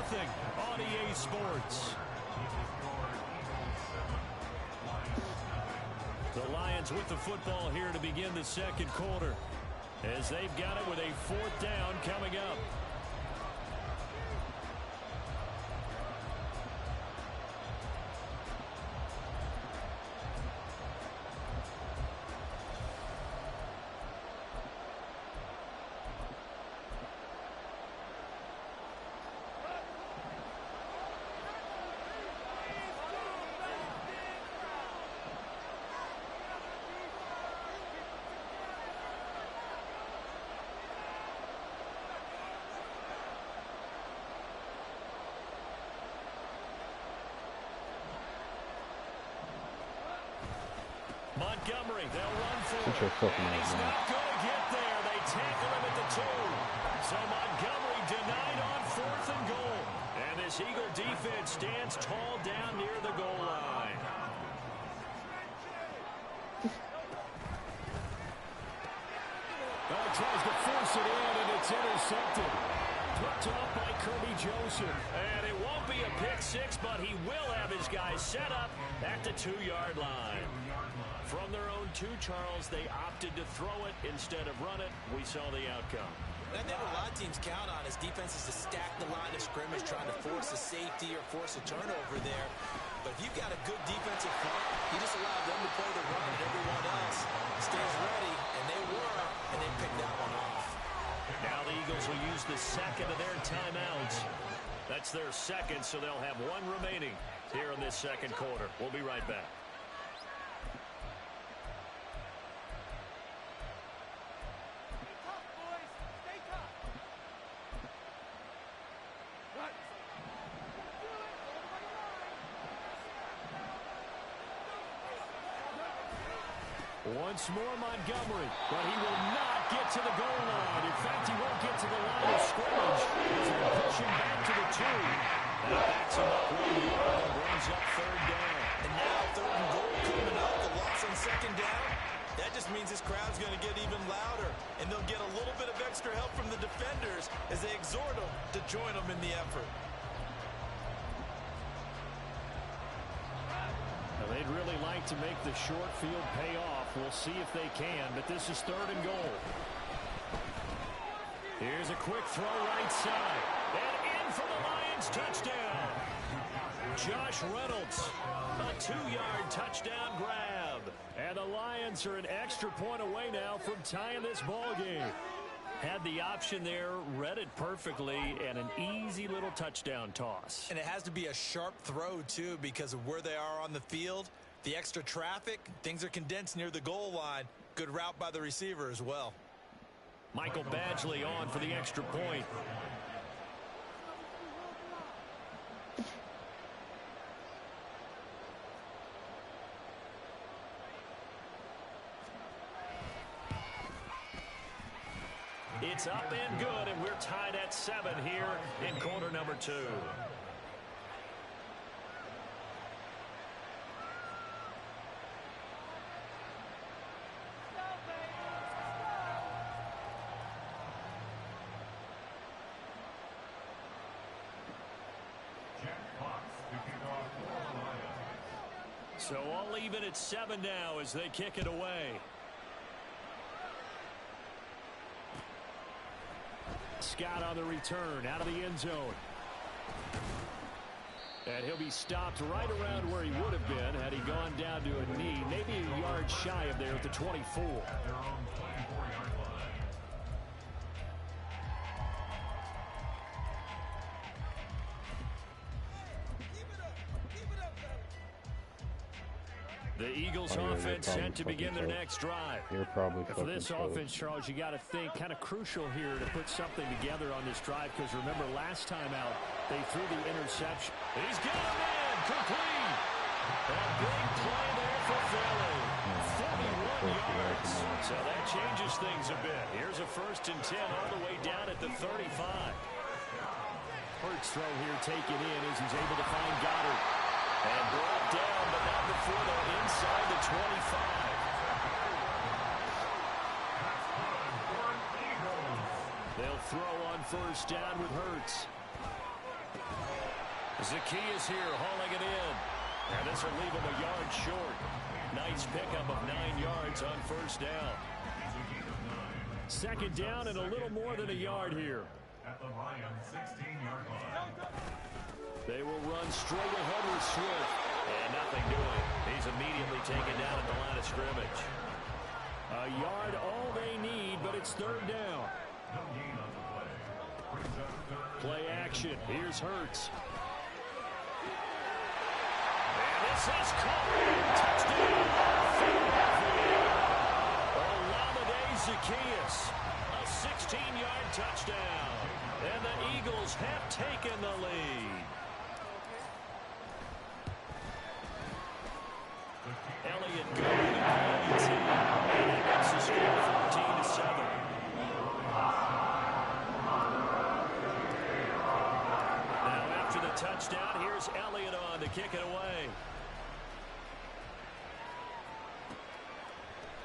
on EA Sports. The Lions with the football here to begin the 2nd quarter, as they've got it with a 4th down coming up. Montgomery, they'll run for it. And he's not going to get there. They tackle him at the 2. So Montgomery denied on 4th and goal. And this Eagle defense stands tall down near the goal line. He tries to force it in, and it's intercepted. Picked up by Kirby Joseph. And it won't be a pick 6, but he will have his guys set up at the 2-yard line. From their own 2, Charles, they opted to throw it instead of run it. We saw the outcome. And I think what a lot of teams count on is defenses to stack the line of scrimmage, trying to force a safety or force a turnover there. But if you've got a good defensive front, you just allow them to play the run, and everyone else stays ready, and they were, and they picked that one off. Now the Eagles will use the 2nd of their timeouts. That's their 2nd, so they'll have 1 remaining here in this 2nd quarter. We'll be right back. Once more Montgomery, but he will not get to the goal line. In fact, he won't get to the line of scrimmage as they push him back to the 2. That backs him up 1 yard and brings up 3rd down. And now 3rd and goal coming up. The loss on 2nd down. That just means this crowd's going to get even louder, and they'll get a little bit of extra help from the defenders as they exhort them to join them in the effort. Now, they'd really like to make the short field pay off. We'll see if they can, but this is 3rd and goal. Here's a quick throw right side. And in for the Lions touchdown. Josh Reynolds, a 2-yard touchdown grab. And the Lions are an extra point away now from tying this ball game. Had the option there, read it perfectly, and an easy little touchdown toss. And it has to be a sharp throw, too, because of where they are on the field. The extra traffic, things are condensed near the goal line. Good route by the receiver as well. Michael Badgley on for the extra point. It's up and good, and we're tied at 7 here in quarter number 2. So all even at 7 now as they kick it away. Scott on the return out of the end zone. And he'll be stopped right around where he would have been had he gone down to a knee, maybe a yard shy of there at the 24. The Eagles offense set to begin their next drive. For this offense, Charles, you got to think kind of crucial here to put something together on this drive, because remember last time out they threw the interception. He's got him in, complete. A big play there for Philly. 41 yards. So that changes things a bit. Here's a 1st and 10 all the way down at the 35. Hurts throw here taken in as he's able to find Goddard. And brought down, but not before they're inside the 25. They'll throw on 1st down with Hurts. Zaccheaus here hauling it in. And this will leave him a yard short. Nice pickup of 9 yards on 1st down. 2nd down and a little more than a yard here. At the Lions 16-yard line. They will run straight ahead with Swift. And nothing doing. He's immediately taken down at the line of scrimmage. A yard all they need, but it's 3rd down. No gain on the play. Brings up 3rd. Play action. Here's Hurts. And this is caught. Touchdown. Olamide Zaccheaus. A 16-yard touchdown. And the Eagles have taken the lead. Elliott going to the team. And it makes the score 14-7. Now after the touchdown, here's Elliott on to kick it away.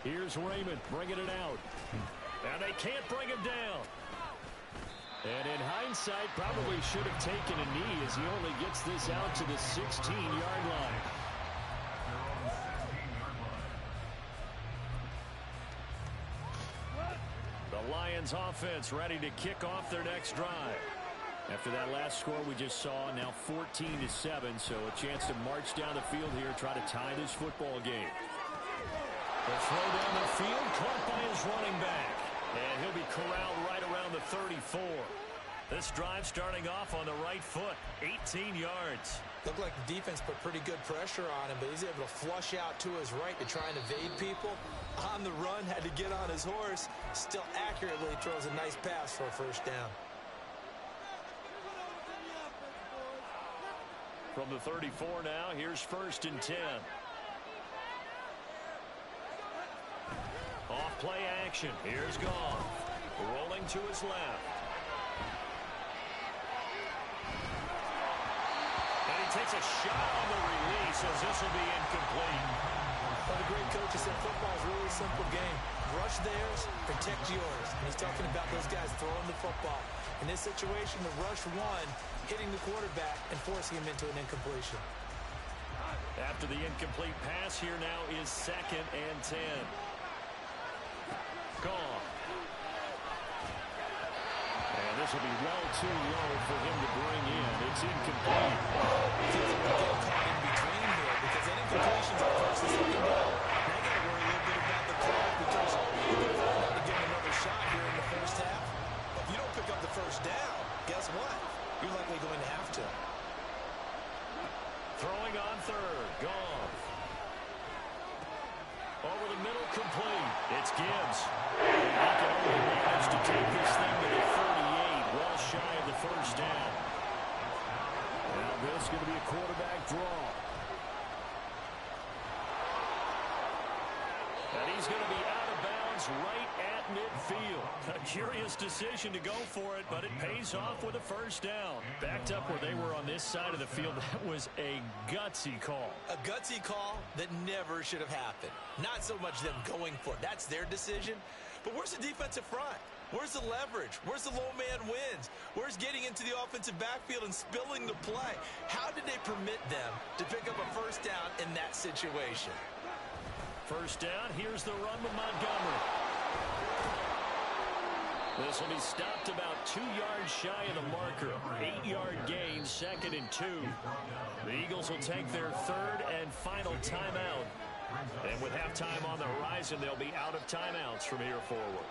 Here's Raymond bringing it out. And they can't bring him down. And in hindsight, probably should have taken a knee as he only gets this out to the 16-yard line. The Lions offense ready to kick off their next drive. After that last score we just saw, now 14-7, so a chance to march down the field here, try to tie this football game. The throw down the field, caught by his running back. And he'll be corralled right around the 34. This drive starting off on the right foot, 18 yards. Looked like the defense put pretty good pressure on him, but he's able to flush out to his right to try and evade people. On the run, had to get on his horse. Still accurately throws a nice pass for a 1st down. From the 34 now, here's 1st and 10. Off play action. Here's Goff. Rolling to his left. And he takes a shot on the release as this will be incomplete. Well, the great coach has said football is really a simple game. Rush theirs, protect yours. And he's talking about those guys throwing the football. In this situation, the rush one, hitting the quarterback and forcing him into an incompletion. After the incomplete pass, here now is 2nd and 10. Gone. And this will be well too low for him to bring in. It's incomplete. Feels like we're getting caught in between here because that incompletion's on 1st and 2nd down. Now you got to worry a little bit about the clock because you're going to find out to give him another shot here in the first half. If you don't pick up the first down, guess what? You're likely going to have to. Throwing on 3rd. Gone. Over the middle, complete. It's Gibbs. And he can only manage to take this thing to the 38, well shy of the first down. Now this is going to be a quarterback draw. And he's going to be out of bounds right at midfield. A curious decision to go for it, but it pays off with a first down. Backed up where they were on this side of the field, that was a gutsy call. A gutsy call that never should have happened. Not so much them going for it. That's their decision. But where's the defensive front? Where's the leverage? Where's the low man wins? Where's getting into the offensive backfield and spilling the play? How did they permit them to pick up a first down in that situation? First down, here's the run with Montgomery. This will be stopped about 2 yards shy of the marker. 8-yard gain, 2nd and 2. The Eagles will take their 3rd and final timeout. And with halftime on the horizon, they'll be out of timeouts from here forward.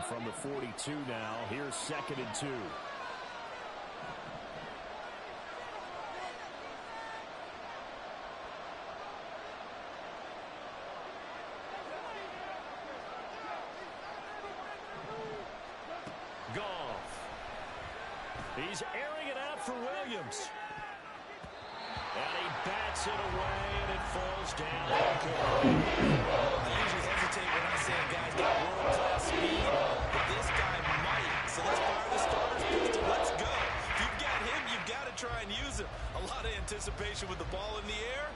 From the 42 now, here's 2nd and 2. He's airing it out for Williams. And he bats it away, and it falls down. I usually hesitate when I say a guy's got world-class speed, but this guy might. So let's fire the starter's pistol. Let's go. If you've got him, you've got to try and use him. A lot of anticipation with the ball in the air,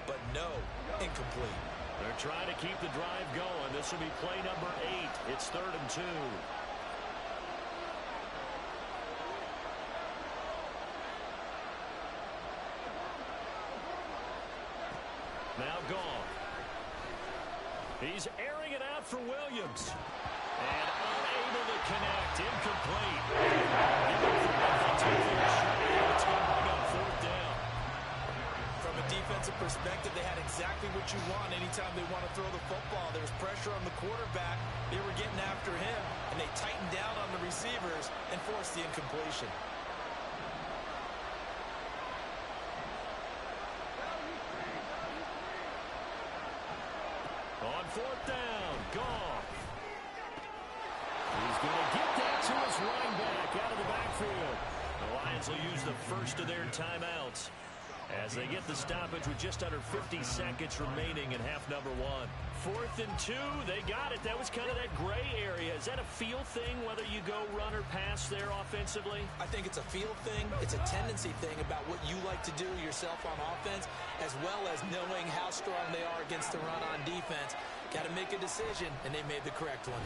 but no, incomplete. They're trying to keep the drive going. This will be play number 8. It's 3rd and 2. Now gone. He's airing it out for Williams. And unable to connect. Incomplete. It's going to bring up 4th down. From a defensive perspective, they had exactly what you want anytime they want to throw the football. There was pressure on the quarterback. They were getting after him, and they tightened down on the receivers and forced the incompletion. On 4th down, Goff. He's going to get that to his running back out of the backfield. The Lions will use the first of their timeouts as they get the stoppage with just under 50 seconds remaining in half number 1. 4th and 2, they got it. That was kind of that gray area. Is that a feel thing, whether you go run or pass there offensively? I think it's a feel thing. It's a tendency thing about what you like to do yourself on offense, as well as knowing how strong they are against the run on defense. Got to make a decision, and they made the correct one.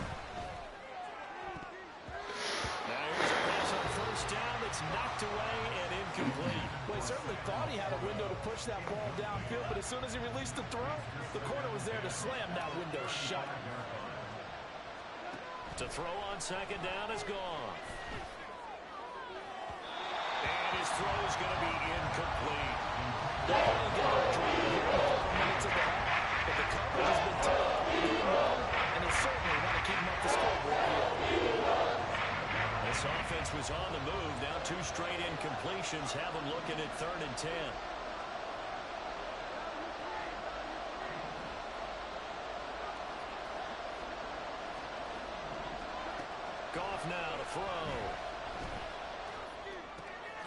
Now here's a pass on 1st down that's knocked away and incomplete. Well, he certainly thought he had a window to push that ball downfield, but as soon as he released the throw, the corner was there to slam that window shut. To throw on 2nd down is gone. And his throw is going to be incomplete. They're only getting a drive here in the final minutes of the half, but the coverage has been tough, and they certainly want to keep him up the scoreboard here. This offense was on the move. Now 2 straight incompletions have them looking at 3rd and 10. Goff now to throw.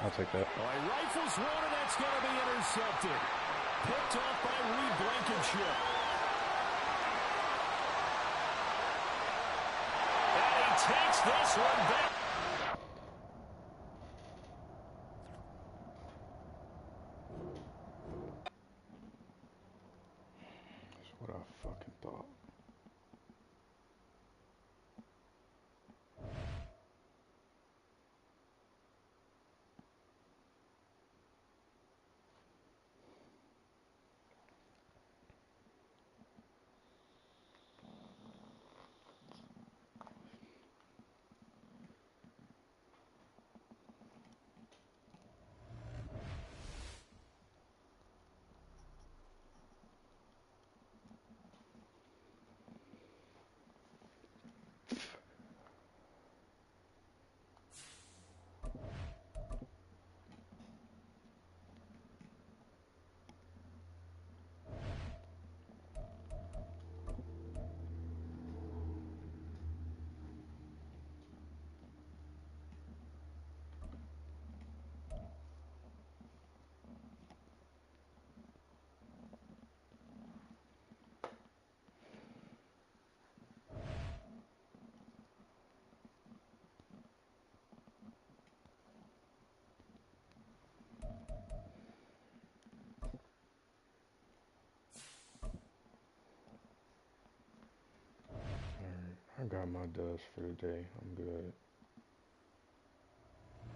I'll take that. Oh, he rifles one, and that's going to be intercepted. Picked off by Reed Blankenship. And he takes this one back. got my dust for the day. I'm good.